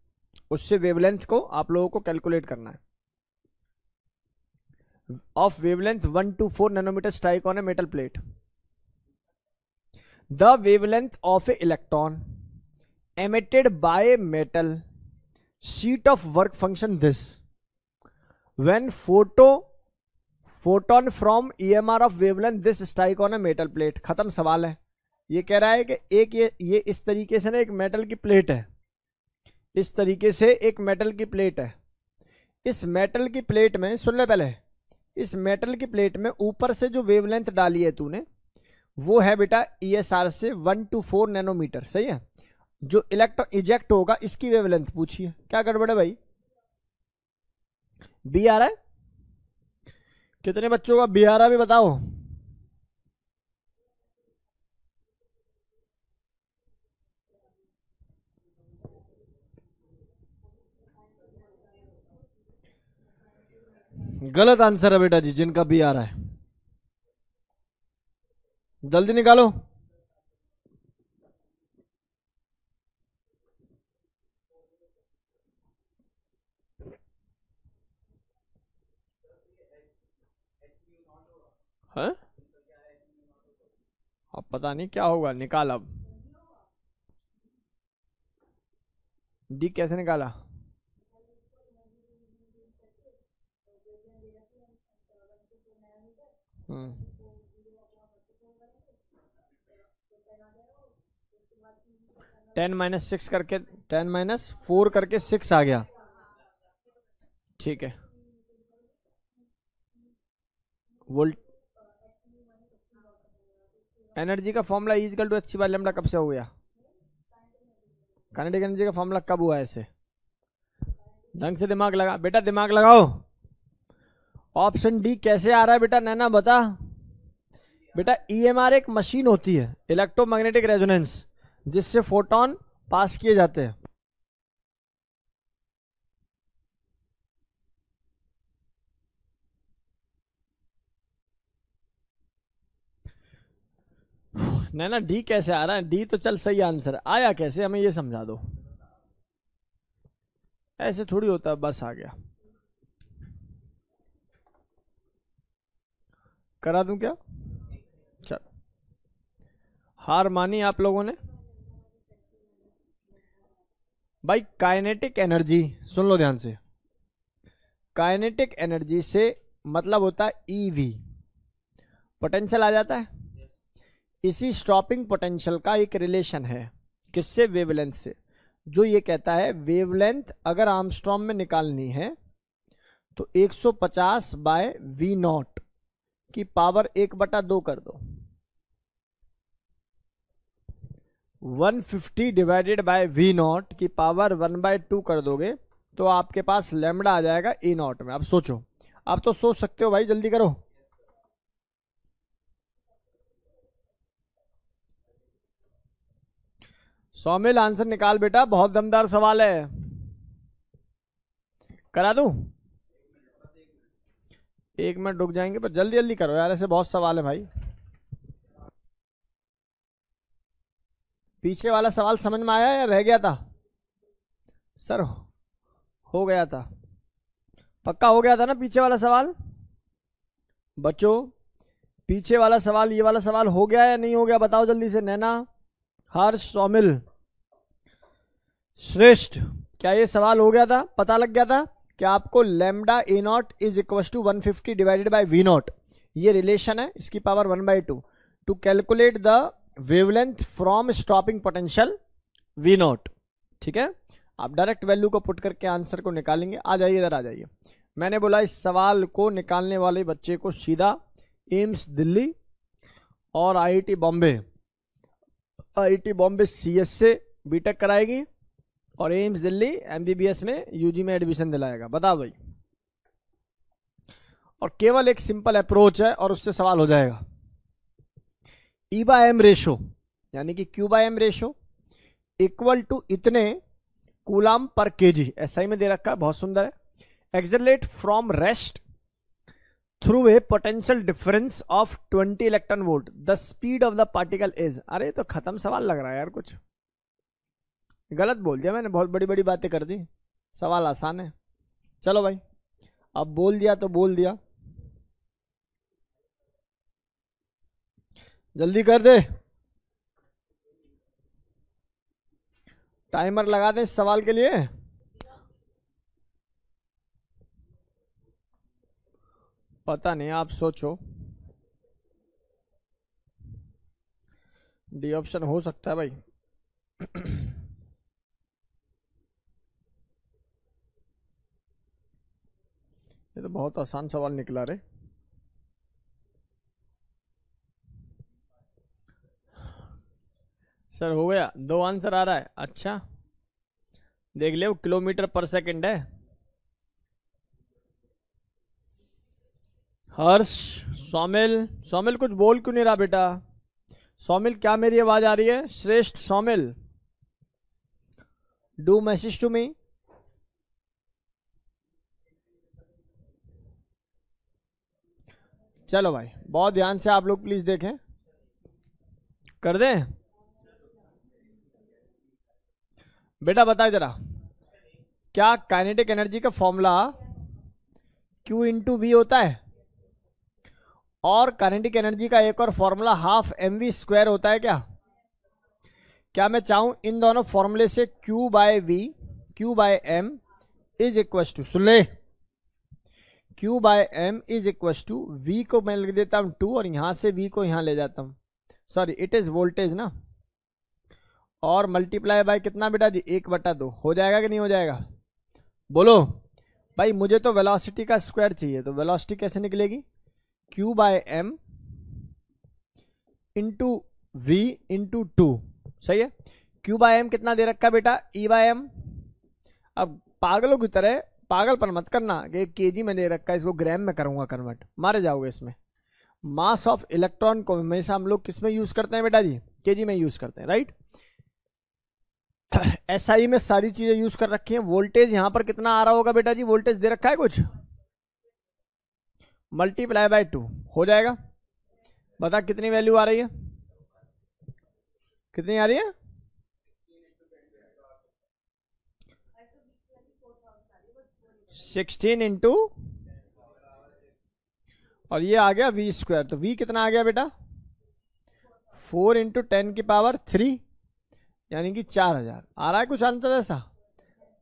उससे वेवलेंथ को आप लोगों को कैलकुलेट करना है। Of wavelength 1 to 4 nanometre strike on a metal plate, the wavelength of a electron emitted by a metal sheet of work function this when photon from EMR of wavelength this strike on a metal plate। खत्म सवाल है। ये कह रहा है कि एक ये इस तरीके से ना एक मेटल की प्लेट है, इस तरीके से एक मेटल की प्लेट है, इस मेटल की प्लेट में सुन ले पहले, इस मेटल की प्लेट में ऊपर से जो वेवलेंथ डाली है तूने वो है बेटा ESR से 1 to 4 नैनोमीटर, सही है। जो इलेक्ट्रॉन इजेक्ट होगा इसकी वेवलेंथ पूछिए, क्या गड़बड़ है भाई, बी आ रहा है, कितने बच्चों का बी आ रहा है भी बताओ। गलत आंसर है बेटा जी जिनका बी आ रहा है, जल्दी निकालो। है? अब पता नहीं क्या होगा, निकाल अब। डी कैसे निकाला? हम्म 10 - 6 करके 10 - 4 करके 6 आ गया। ठीक है। वोल्ट एनर्जी का formula equal to H by lambda कब से हो गया? काइनेटिक एनर्जी का फॉर्मूला कब हुआ ऐसे? ढंग से दिमाग लगा बेटा, दिमाग लगाओ। ऑप्शन डी कैसे आ रहा है बेटा? नैना बता बेटा। ईएमआर एक मशीन होती है, इलेक्ट्रोमैग्नेटिक रेजोनेंस, जिससे फोटोन पास किए जाते हैं। नैना डी कैसे आ रहा है? डी तो चल सही आंसर आया, कैसे हमें ये समझा दो। ऐसे थोड़ी होता, बस आ गया। करा दूं क्या? चल, हार मानी आप लोगों ने भाई। काइनेटिक एनर्जी सुन लो ध्यान से। काइनेटिक एनर्जी से मतलब होता है ईवी, पोटेंशियल आ जाता है। इसी स्टॉपिंग पोटेंशियल का एक रिलेशन है, किससे? वेवलेंथ से। जो ये कहता है वेवलेंथ अगर आर्मस्ट्रॉन्ग में निकालनी है तो 150 बाय वी नॉट की पावर 1/2 कर दो। 150 डिवाइडेड बाय वी नॉट की पावर 1/2 कर दोगे तो आपके पास लैम्डा आ जाएगा ए नॉट में। अब सोचो, अब तो सोच सकते हो भाई, जल्दी करो। सौमिल आंसर निकाल बेटा, बहुत दमदार सवाल है। करा दूं? 1 मिनट रुक जाएंगे, पर जल्दी जल्दी करो यार, ऐसे बहुत सवाल है भाई। पीछे वाला सवाल समझ में आया या रह गया था? सर हो गया था, पक्का हो गया था ना पीछे वाला सवाल? बच्चों पीछे वाला सवाल, ये वाला सवाल हो गया या नहीं हो गया? बताओ जल्दी से। नैना, हर्ष, सौमिल, श्रेष्ठ, क्या ये सवाल हो गया था? पता लग गया था कि आपको lambda A not is equal to 150 divided by V not, ये रिलेशन है, इसकी power 1/2 to calculate the wavelength from stopping potential V not. ठीक है, आप डायरेक्ट वैल्यू को पुट करके आंसर को निकालेंगे। आ जाइए इधर, आ जाइए। मैंने बोला इस सवाल को निकालने वाले बच्चे को सीधा एम्स दिल्ली और आईआईटी बॉम्बे सीएस से बीटेक कराएगी और एम्स दिल्ली एमबीबीएस में यूजी में एडमिशन दिलाएगा। बताओ भाई। और केवल एक सिंपल अप्रोच है और उससे सवाल हो जाएगा। ई बाय एम रेशो यानी कि Q by M ratio equal to इतने कूलाम पर केजी, एसआई में दे रखा है, बहुत सुंदर है। Accelerate from rest through a potential difference of 20 electron volt, the speed of the particle is. अरे तो खत्म सवाल लग रहा है यार, कुछ गलत बोल दिया मैंने, बहुत बड़ी बड़ी बातें कर दी। सवाल आसान है। चलो भाई, अब बोल दिया तो बोल दिया, जल्दी कर दे। टाइमर लगा दे इस सवाल के लिए। पता नहीं, आप सोचो। डी ऑप्शन हो सकता है भाई। ये तो बहुत आसान सवाल निकला रे। सर हो गया, 2 आंसर आ रहा है। अच्छा देख ले, वो किलोमीटर पर सेकंड है। हर्ष, सौमिल कुछ बोल क्यों नहीं रहा बेटा? सौमिल क्या मेरी आवाज आ रही है? Shreshth, Saumil, do message to me. चलो भाई, बहुत ध्यान से आप लोग प्लीज देखें। कर दें बेटा? बताए जरा, क्या काइनेटिक एनर्जी का फॉर्मूला Q इंटू वी होता है? और काइनेटिक एनर्जी का एक और फॉर्मूला हाफ mv² होता है क्या मैं चाहूं इन दोनों फॉर्मूले से Q/m इज इक्वल टू, सुन ले, Q/m is equal to V को मैं लिख देता हूं 2 और यहां से V को यहां ले जाता हूं, सॉरी इट इज वोल्टेज ना, और मल्टीप्लाई बाय कितना बेटा जी 1/2 हो जाएगा कि नहीं हो जाएगा? बोलो भाई, मुझे तो वेलोसिटी का स्क्वायर चाहिए, तो वेलोसिटी कैसे निकलेगी? Q/m इंटू V इंटू 2, सही है। Q/m कितना दे रखा है बेटा? E/m। अब पागलों की तरह पागलपन मत करना कि केजी में दे रखा है, इसको ग्राम में करूंगा कन्वर्ट, मारे जाओगे इसमें। मास ऑफ इलेक्ट्रॉन को हमेशा हम लोग किस में यूज करते हैं बेटा जी? केजी में यूज करते हैं, राइट। SI में सारी चीजें यूज कर रखी हैं। वोल्टेज यहां पर कितना आ रहा होगा बेटा जी? वोल्टेज दे रखा है कुछ, मल्टीप्लाई बाय 2 हो जाएगा। बता कितनी वैल्यू आ रही है? कितनी आ रही है? 16 इंटू, और ये आ गया V², तो V कितना आ गया बेटा? 4 इंटू 10 की पावर 3, यानी कि 4000 आ रहा है कुछ आंसर ऐसा?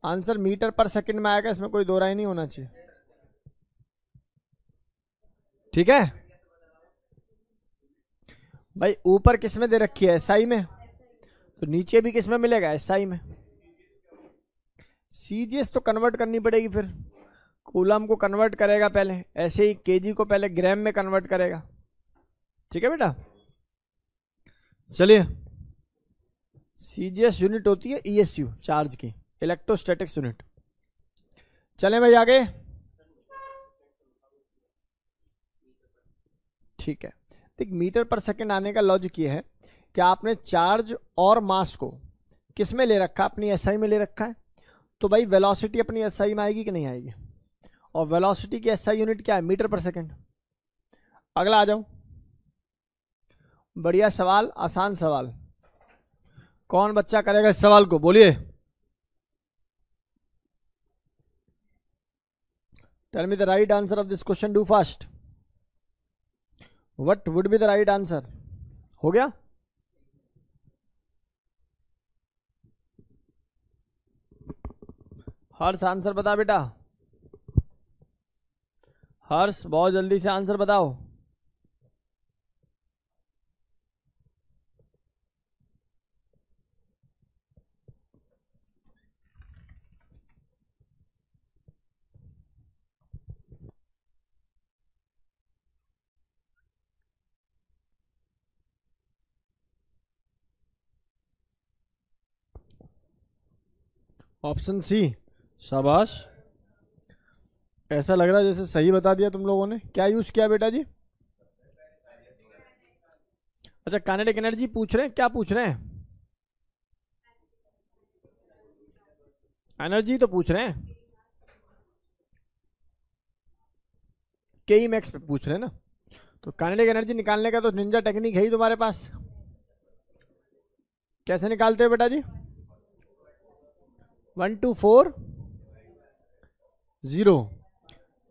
आंसर मीटर पर सेकंड में आएगा, इसमें कोई दो राय नहीं होना चाहिए, ठीक है भाई। ऊपर किस में दे रखी है? SI में, तो नीचे भी किस में मिलेगा? SI में। CGS तो कन्वर्ट करनी पड़ेगी, फिर कूलम को कन्वर्ट करेगा पहले, ऐसे ही केजी को पहले ग्राम में कन्वर्ट करेगा, ठीक है बेटा। चलिए, CGS यूनिट होती है ESU चार्ज की, इलेक्ट्रोस्टैटिक्स यूनिट। चले भाई आगे, ठीक है। देख, मीटर पर सेकंड आने का लॉजिक ये है कि आपने चार्ज और मास को किस में ले रखा? अपनी SI में ले रखा है, तो भाई वेलोसिटी अपनी SI में आएगी कि नहीं आएगी? और वेलोसिटी की SI यूनिट क्या है? मीटर पर सेकंड। अगला आ जाओ, बढ़िया सवाल, आसान सवाल। कौन बच्चा करेगा इस सवाल को? बोलिए। Tell me the right answer of this question, do fast. What would be the right answer? हो गया? हर्ष आंसर बता बेटा, हर्ष बहुत जल्दी से आंसर बताओ। ऑप्शन सी, शाबाश। ऐसा लग रहा है जैसे सही बता दिया तुम लोगों ने। क्या यूज किया बेटा जी? अच्छा, काइनेटिक एनर्जी पूछ रहे हैं, क्या पूछ रहे हैं? एनर्जी तो पूछ रहे हैं, के मैक्स पे पूछ रहे हैं ना। तो काइनेटिक एनर्जी निकालने का तो निंजा टेक्निक है ही तुम्हारे पास। कैसे निकालते हो बेटा जी? 1 2 4 0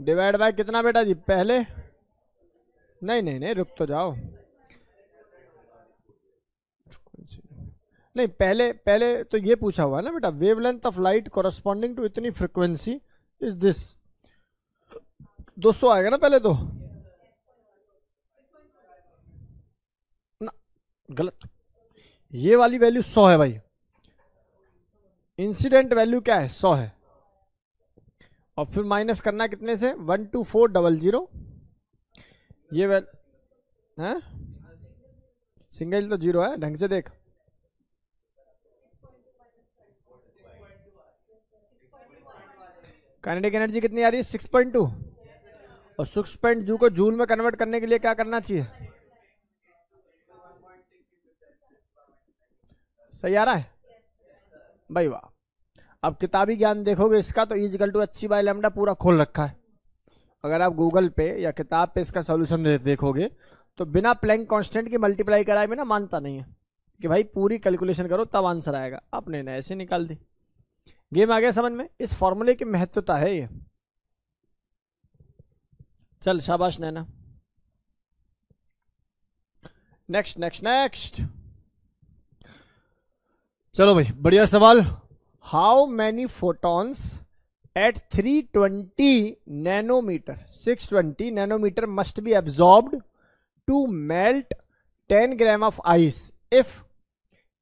डिवाइड बाय कितना बेटा जी? पहले नहीं नहीं नहीं, रुक तो जाओ, नहीं पहले तो ये पूछा हुआ है ना बेटा, wavelength of light corresponding to इतनी फ्रीक्वेंसी इज दिस। 200 आएगा ना पहले तो ना, गलत। ये वाली वैल्यू 100 है भाई, इंसिडेंट वैल्यू क्या है? 100 है, और फिर माइनस करना कितने से? 12400। ये वैल है, सिंगल तो 0 है, ढंग से देख। काइनेटिक एनर्जी कितनी आ रही है? 6.2, और 6.2 को जूल में कन्वर्ट करने के लिए क्या करना चाहिए? सही आ रहा है भाई, वाह। अब किताबी ज्ञान देखोगे इसका तो E=hc/λ पूरा खोल रखा है। अगर आप गूगल पे या किताब पे इसका सॉल्यूशन देखोगे तो बिना प्लैंक कांस्टेंट की मल्टीप्लाई कराए बिना मानता नहीं है कि भाई पूरी कैलकुलेशन करो तब आंसर आएगा। आपने ना ऐसे निकाल दी। गेम आ गया समझ में? इस फॉर्मूले की महत्वता है ये। चल शाबाश नैना। नेक्स्ट नेक्स्ट नेक्स्ट, चलो भाई बढ़िया सवाल। How many photons at 320 nanometre 620 nanometre must be absorbed to melt 10 gram of ice if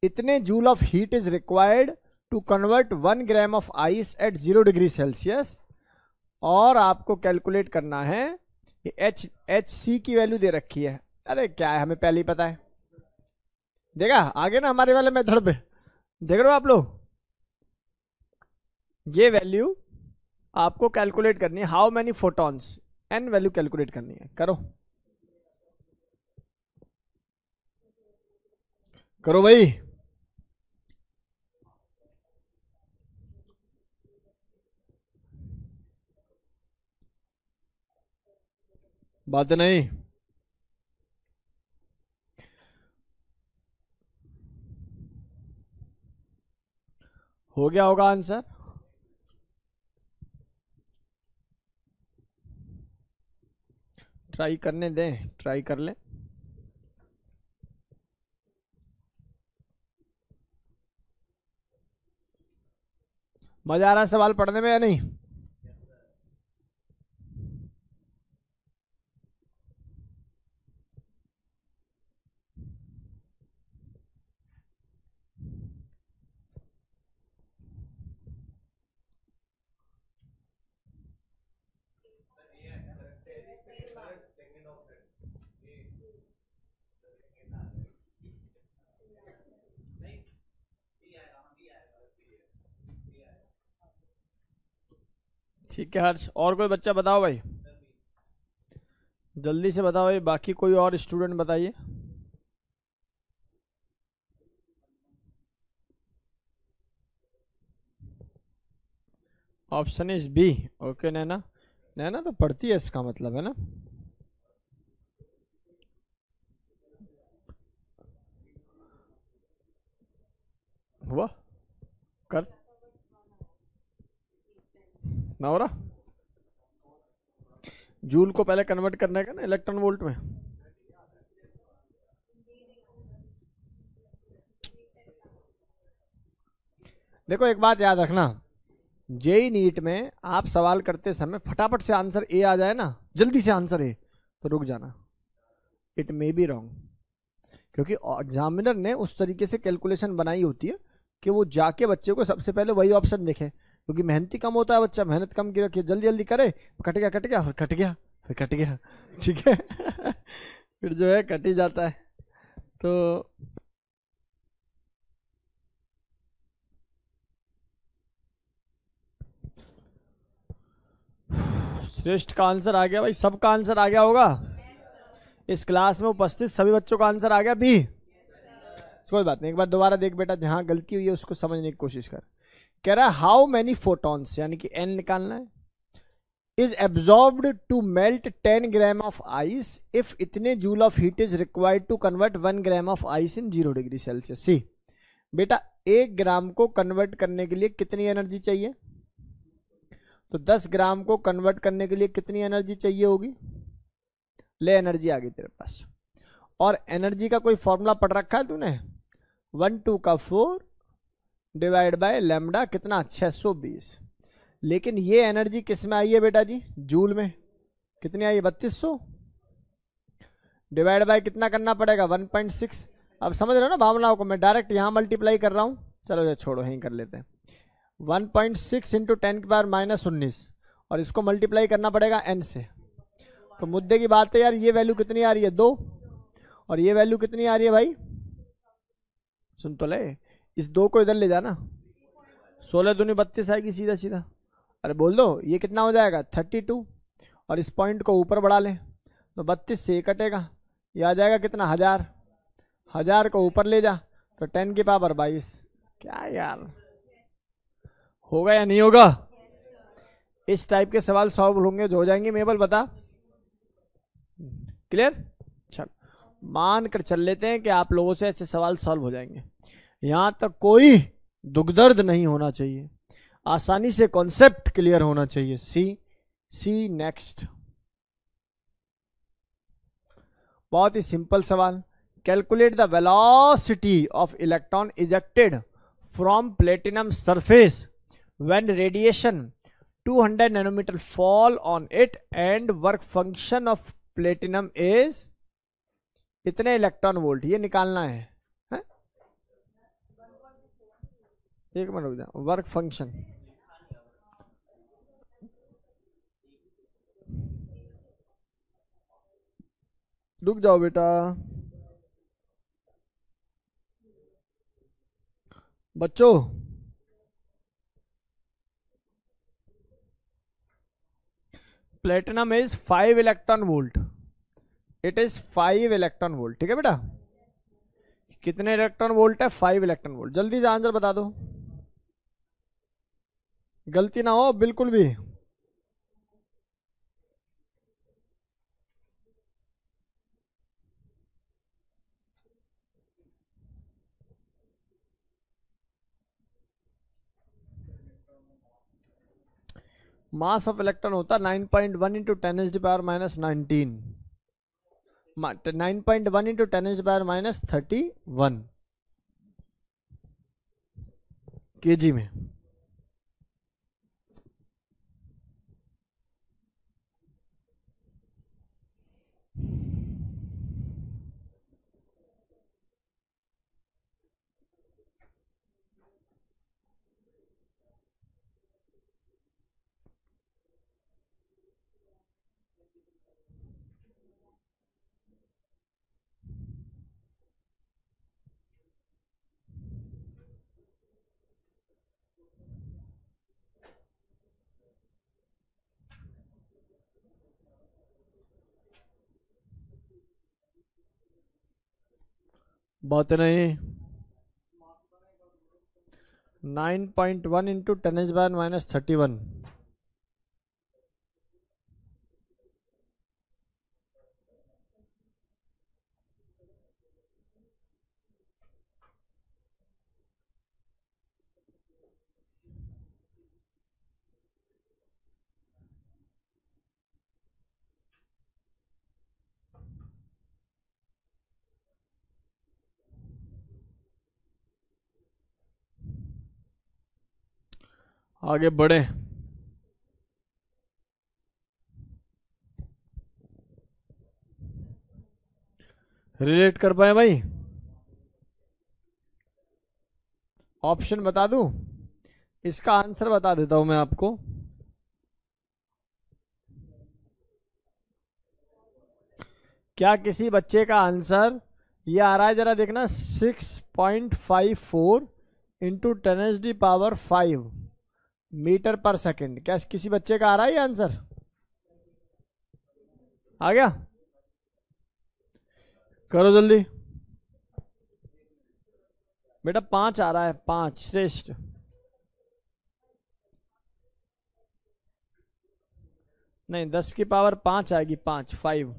इतने joule of heat is required to convert 1 gram of ice at 0 degree Celsius. और आपको calculate करना है, H C की value दे रखी है। अरे क्या है, हमें पहले ही पता है। देखा आगे ना हमारे वाले मेथड पे, देख रहे हो आप लोग, ये वैल्यू आपको कैलकुलेट करनी है। How many photons, N value calculate करनी है। करो करो भाई। बात नहीं, हो गया होगा आंसर। ट्राई करने दें, ट्राई कर ले। मजा आ रहा है सवाल पढ़ने में या नहीं? ठीक है हर्ष, और कोई बच्चा बताओ भाई, जल्दी से बताओ भाई। बाकी कोई और स्टूडेंट बताइए। Option is B. Okay Naina, Naina तो पढ़ती है इसका मतलब है ना। हुआ कर ना हो रहा। जूल को पहले कन्वर्ट करने का ना इलेक्ट्रॉन वोल्ट में। देखो एक बात याद रखना, जेई नीट में आप सवाल करते समय फटाफट से आंसर ए आ जाए ना, जल्दी से आंसर ए, तो रुक जाना, इट मे बी रॉन्ग। क्योंकि एग्जामिनर ने उस तरीके से कैलकुलेशन बनाई होती है कि वो जाके बच्चे को सबसे पहले वही ऑप्शन देखे, क्योंकि मेहनती कम होता है बच्चा, मेहनत कम की रखिए, जल्दी जल्दी करे, कट गया कट गया फिर कट गया फिर कट गया, ठीक है फिर जो है कट ही जाता है। तो श्रेष्ठ का आंसर आ गया भाई, सबका आंसर आ गया होगा। इस क्लास में उपस्थित सभी बच्चों का आंसर आ गया बी। कोई बात नहीं, एक बार दोबारा देख बेटा, जहां गलती हुई है उसको समझने की कोशिश कर। कह रहा है हाउ मैनी फोटॉन्स, यानी कि एन निकालना है, is absorbed to melt 10 gram of ice if इतने joule of heat is required to convert 1 gram of ice in 0 degree Celsius. See बेटा 1 ग्राम को कन्वर्ट करने के लिए कितनी एनर्जी चाहिए? तो 10 ग्राम को कन्वर्ट करने के लिए कितनी एनर्जी चाहिए होगी? ले एनर्जी आ गई तेरे पास। और एनर्जी का कोई फॉर्मूला पढ़ रखा है तूने? 1 2 का 4 डिवाइड बाय लैम्डा कितना 620। लेकिन ये एनर्जी किस में आई है बेटा जी? जूल में। कितनी आई है? 3200 डिवाइड बाय कितना करना पड़ेगा? 1.6। अब समझ रहे हो ना भावनाओं को, मैं डायरेक्ट यहां मल्टीप्लाई कर रहा हूं। चलो ये छोड़ो, यहीं कर लेते हैं। 1.6 इंटू 10 की पावर -19 और इसको मल्टीप्लाई करना पड़ेगा n से। तो मुद्दे की बात है यार, ये वैल्यू कितनी आ रही है? 2। और ये वैल्यू कितनी आ रही है भाई? सुन तो ले, इस 2 को इधर ले जाना, 16 दूनी 32 आएगी सीधा सीधा। अरे बोल दो, ये कितना हो जाएगा? 32। और इस पॉइंट को ऊपर बढ़ा ले तो 32 से कटेगा, ये आ जाएगा कितना? 1000। 1000 को ऊपर ले जा तो 10 की पावर 22। क्या यार, होगा या नहीं होगा? इस टाइप के सवाल सॉल्व होंगे जो हो जाएंगे। मेबल बता, क्लियर? चल मान कर चल लेते हैं कि आप लोगों से ऐसे सवाल सॉल्व हो जाएंगे। यहां तक कोई दुख दर्द नहीं होना चाहिए, आसानी से कॉन्सेप्ट क्लियर होना चाहिए। See next. बहुत ही सिंपल सवाल। Calculate the velocity of electron ejected from platinum surface when radiation 200 nanometre fall on it and work function of platinum is इतने इलेक्ट्रॉन वोल्ट। ये निकालना है, एक मिनट रुक जाओ। वर्क फंक्शन, रुक जाओ बेटा। बच्चों platinum is 5 electron volt, it is 5 electron volt. ठीक है बेटा, कितने इलेक्ट्रॉन वोल्ट है? 5 इलेक्ट्रॉन वोल्ट। जल्दी से आंसर बता दो, गलती ना हो बिल्कुल भी। मास ऑफ इलेक्ट्रॉन होता है 9.1 into 10 to power minus 19, 9.1 into 10 to power minus 31 KG में। बहुत नहीं, 9.1 इंटू 10 टू पावर माइनस 31। आगे बढ़े। रिलेट कर पाए भाई? ऑप्शन बता दूं? इसका आंसर बता देता हूं मैं आपको। क्या किसी बच्चे का आंसर ये आ रहा है? जरा देखना, 6.54 इंटू 10 पावर 5 मीटर पर सेकेंड। क्या किसी बच्चे का आ रहा है ये आंसर? आ गया? करो जल्दी बेटा। 5 आ रहा है, 5 श्रेष्ठ। नहीं, 10 की पावर 5 आएगी, 5 5।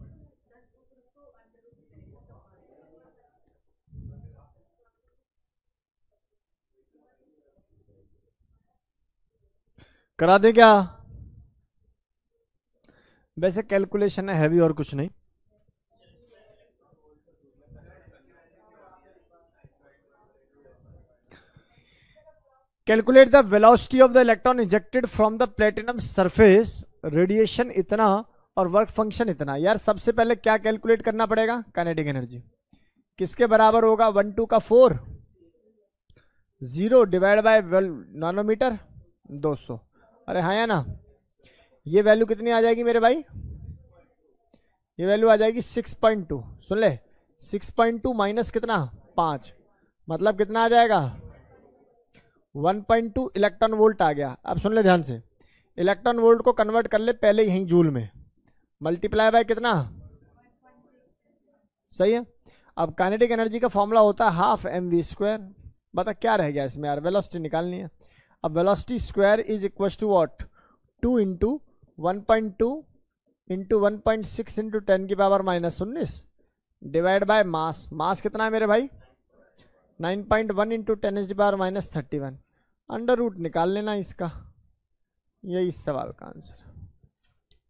करा दे क्या? वैसे कैलकुलेशन है हैवी और कुछ नहीं। Calculate the velocity of the electron injected from the platinum surface, radiation इतना और वर्क फंक्शन इतना। यार सबसे पहले क्या कैलकुलेट करना पड़ेगा? Kinetic energy. किसके बराबर होगा? 1 2 का 4, 0 डिवाइड बाय नैनोमीटर 200। अरे हाँ या ना? ये वैल्यू कितनी आ जाएगी मेरे भाई? ये वैल्यू आ जाएगी 6.2। सुन ले, 6.2 माइनस कितना? 5, मतलब कितना आ जाएगा? 1.2 इलेक्ट्रॉन वोल्ट आ गया। अब सुन ले ध्यान से, इलेक्ट्रॉन वोल्ट को कन्वर्ट कर ले पहले यहीं जूल में, मल्टीप्लाई बाय कितना? सही है। अब काइनेटिक एनर्जी का फॉर्मूला होता है हाफ mv²। बता क्या रह गया इसमें यार? वेलोसिटी निकालनी है। अब velocity square is equal to what? 2 into 1.2 into 1.6 into 10 की power minus 19 divide by mass. Mass कितना है मेरे भाई? 9.1 इंटू 10 की पावर माइनस 31। अंडर रूट निकाल लेना इसका। यही इस सवाल का आंसर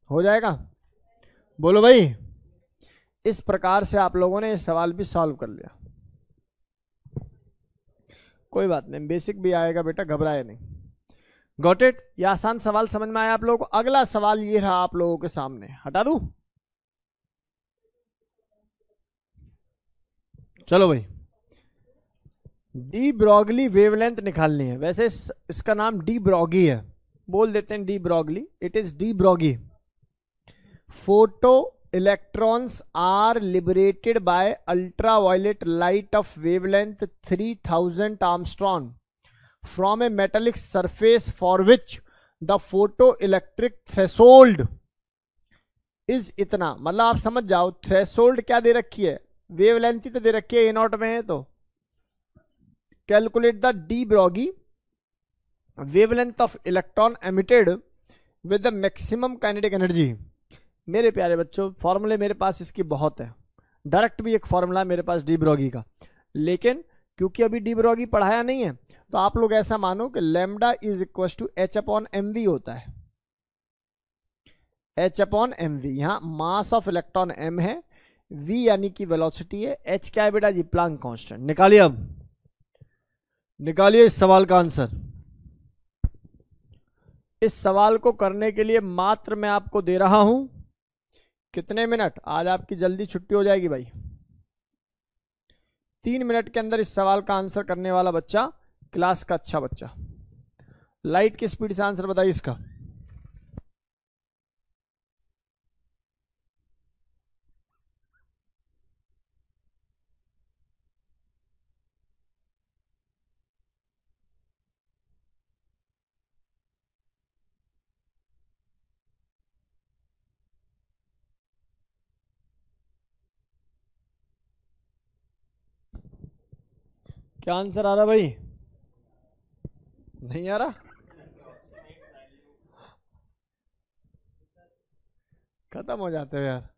हो जाएगा। बोलो भाई, इस प्रकार से आप लोगों ने ये सवाल भी सॉल्व कर लिया। कोई बात नहीं, बेसिक भी आएगा बेटा, घबराए नहीं। Got it? ये आसान सवाल समझ में आया आप लोगों को? अगला सवाल ये रहा आप लोगों के सामने, हटा दूं? चलो भाई, डी ब्रॉगली वेवलेंथ निकालनी है। वैसे इसका नाम डी ब्रॉगी है, बोल देते हैं de Broglie. It is de Broglie. Photoelectrons are liberated by ultraviolet light of wavelength 3000 angstrom from a metallic surface for which the photoelectric threshold is इतना। मतलब आप समझ जाओ, थ्रेशोल्ड क्या दे रखी है, वेवलेंथ ही तो दे रखी है, ए नॉट में है। तो calculate the de Broglie wavelength of electron emitted with the maximum kinetic energy. मेरे प्यारे बच्चों, फॉर्मूले मेरे पास इसकी बहुत है, डायरेक्ट भी एक फॉर्मूला है मेरे पास डी ब्रॉगी का, लेकिन क्योंकि अभी डी ब्रॉगी पढ़ाया नहीं है तो आप लोग ऐसा मानो कि lambda is equal to H upon M V होता है। एच अपॉन एम वी, यहां मास ऑफ इलेक्ट्रॉन एम है, वी यानी कि वेलोसिटी है, एच क्या है बेटा जी, प्लांक कांस्टेंट। निकालिए, अब निकालिए इस सवाल का आंसर। इस सवाल को करने के लिए मात्र मैं आपको दे रहा हूं कितने मिनट? आज आपकी जल्दी छुट्टी हो जाएगी भाई। 3 मिनट के अंदर इस सवाल का आंसर करने वाला बच्चा क्लास का अच्छा बच्चा। लाइट की स्पीड से आंसर बताइए इसका। क्या आंसर आ रहा भाई? नहीं आ रहा? खत्म हो जाते हो यार।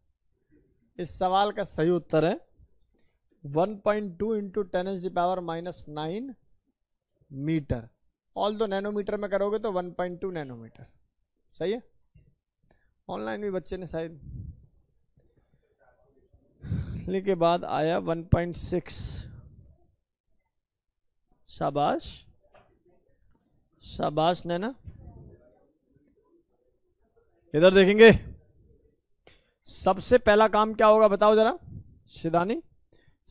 इस सवाल का सही उत्तर है 1.2 इंटू 10⁻⁻⁹ मीटर। ऑल दो नैनोमीटर में करोगे तो 1.2 नैनोमीटर। सही है? ऑनलाइन भी बच्चे ने शायद लिखने के बाद आया 1.6। शाबाश शाबाश नैना। इधर देखेंगे, सबसे पहला काम क्या होगा बताओ जरा शिदानी।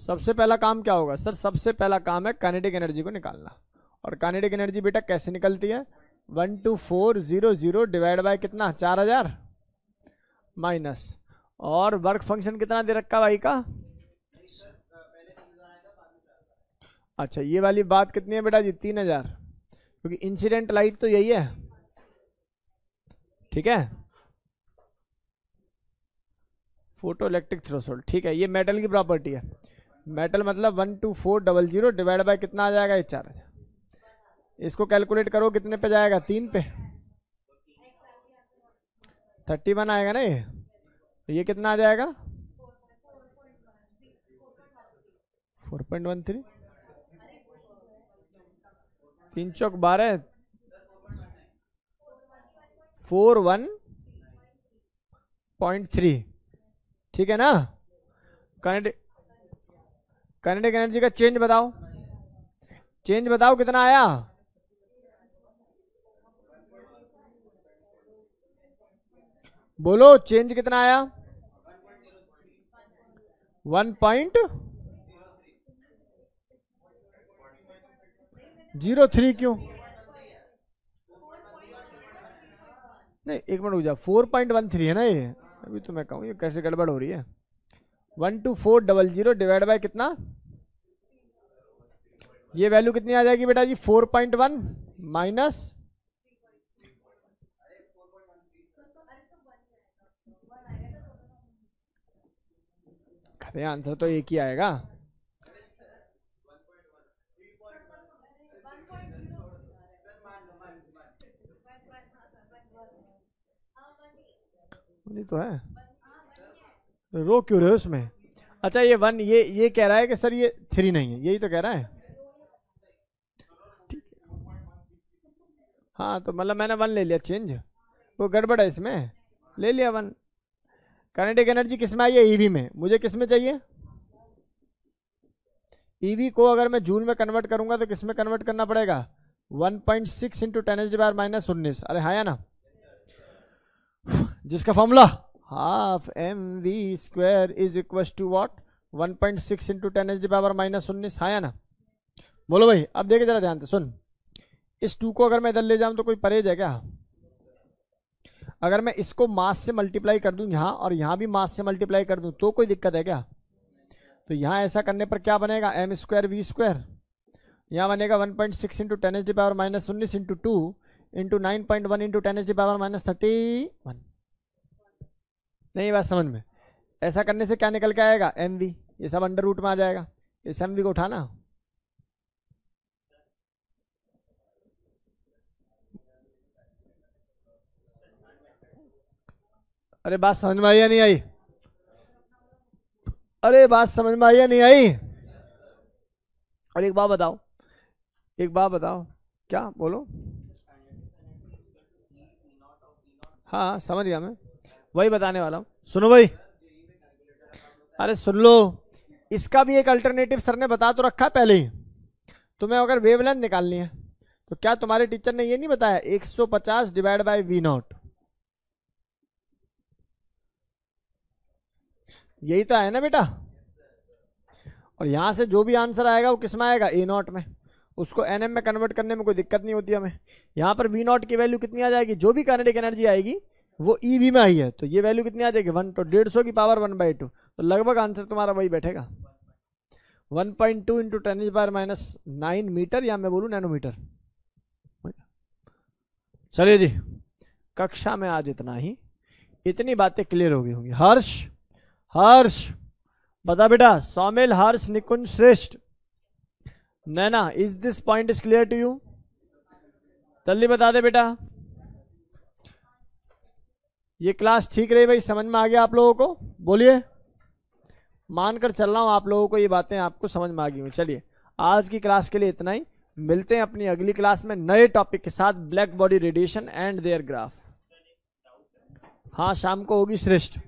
सबसे पहला काम क्या होगा? सर सबसे पहला काम है काइनेटिक एनर्जी को निकालना। और काइनेटिक एनर्जी बेटा कैसे निकलती है? 12400 डिवाइड बाय कितना, 4000 माइनस, और वर्क फंक्शन कितना दे रखा भाई का? अच्छा ये वाली बात कितनी है बेटा जी? 3000, क्योंकि इंसिडेंट लाइट तो यही है। ठीक है, फोटो इलेक्ट्रिक थ्रेशोल्ड। ठीक है, ये मेटल की प्रॉपर्टी है। मेटल मतलब 12400 डिवाइड बाय कितना आ जाएगा? ये 4000। इसको कैलकुलेट करो कितने पे जाएगा? 3 पे 31 आएगा ना ये कितना आ जाएगा? 4.13, 3 चौक 12, 41.3। ठीक है ना? काइनेटिक एनर्जी का चेंज बताओ, चेंज बताओ कितना आया? बोलो चेंज कितना आया? 1.03। क्यों नहीं, एक मिनट रुक जा, 4.13 है ना ये? अभी तो मैं कहूँ ये कैसे गड़बड़ हो रही है। 12400 डिवाइड बाय कितना? ये वैल्यू कितनी आ जाएगी बेटा जी? 4.1 माइनस, आंसर तो एक ही आएगा। नहीं तो है, रो क्यों रहे हो उसमें? अच्छा ये 1, ये कह रहा है कि सर ये 3 नहीं है, यही तो कह रहा है। हाँ तो मतलब मैंने 1 ले लिया चेंज, वो गड़बड़ है इसमें, ले लिया 1। काइनेटिक एनर्जी किस में आई है? ईवी में। मुझे किस में चाहिए? ईवी को अगर मैं जूल में कन्वर्ट करूंगा तो किस में कन्वर्ट करना पड़ेगा? 1.6 इंटू 10⁻⁻19। अरे हाँ या ना? जिसका formula half mv² is equal to what? 1.6 into 10⁻⁻19। हाँ या ना? बोलो भाई। अब देखे जरा ध्यान से सुन, इस 2 को अगर मैं इधर ले जाऊं तो कोई परहेज है क्या? अगर मैं इसको मास से मल्टीप्लाई कर दूं यहाँ और यहाँ भी मास से मल्टीप्लाई कर दूं तो कोई दिक्कत है क्या? तो यहाँ ऐसा करने पर क्या बनेगा? m² v²। यहाँ बनेगा 1.6 इंटू 10⁻⁻19 इंटू 2 इंटू 9.1 इंटू 10⁻31। नहीं बात समझ में? ऐसा करने से क्या निकल के आएगा? mv। ये सब अंडर रूट में आ जाएगा। इस mv को उठाना। अरे बात समझ में आई या नहीं आई? अरे बात समझ में आई या नहीं आई? और एक बात बताओ, एक बात बताओ, क्या बोलो? हाँ समझ गया मैं, वही बताने वाला हूँ। सुनो भाई, अरे सुन लो, इसका भी एक अल्टरनेटिव सर ने बता तो रखा है पहले ही। तुम्हें अगर वेवलेंथ निकालनी है तो क्या तुम्हारे टीचर ने ये नहीं बताया 150 डिवाइड बाय v0? यही तो है ना बेटा। और यहां से जो भी आंसर आएगा वो किस में आएगा? a0 में। उसको nm में कन्वर्ट करने में कोई दिक्कत नहीं होती हमें। यहाँ पर v0 की वैल्यू कितनी आ जाएगी? जो भी काइनेटिक एनर्जी आएगी वो ev में आई है, तो ये वैल्यू कितनी आ जाएगी? 1, तो 150 की पावर 1/2। तो लगभग आंसर तुम्हारा वही बैठेगा, 1.2 इंटू 10⁻⁹ मीटर, या मैं बोलूँ नैनोमीटर। चलिए जी, कक्षा में आज इतना ही। इतनी बातें क्लियर हो गई होंगी। हर्ष, हर्ष बता बेटा। Saumil, Harsh, Nikunj, Shreshth, Naina, is this point is clear to you? जल्दी बता दे बेटा। ये क्लास ठीक रही भाई? समझ में आ गया आप लोगों को? बोलिए। मानकर चल रहा हूं आप लोगों को ये बातें आपको समझ में आ गई। चलिए, आज की क्लास के लिए इतना ही। मिलते हैं अपनी अगली क्लास में नए टॉपिक के साथ, black body radiation and their graph. हाँ शाम को होगी श्रेष्ठ।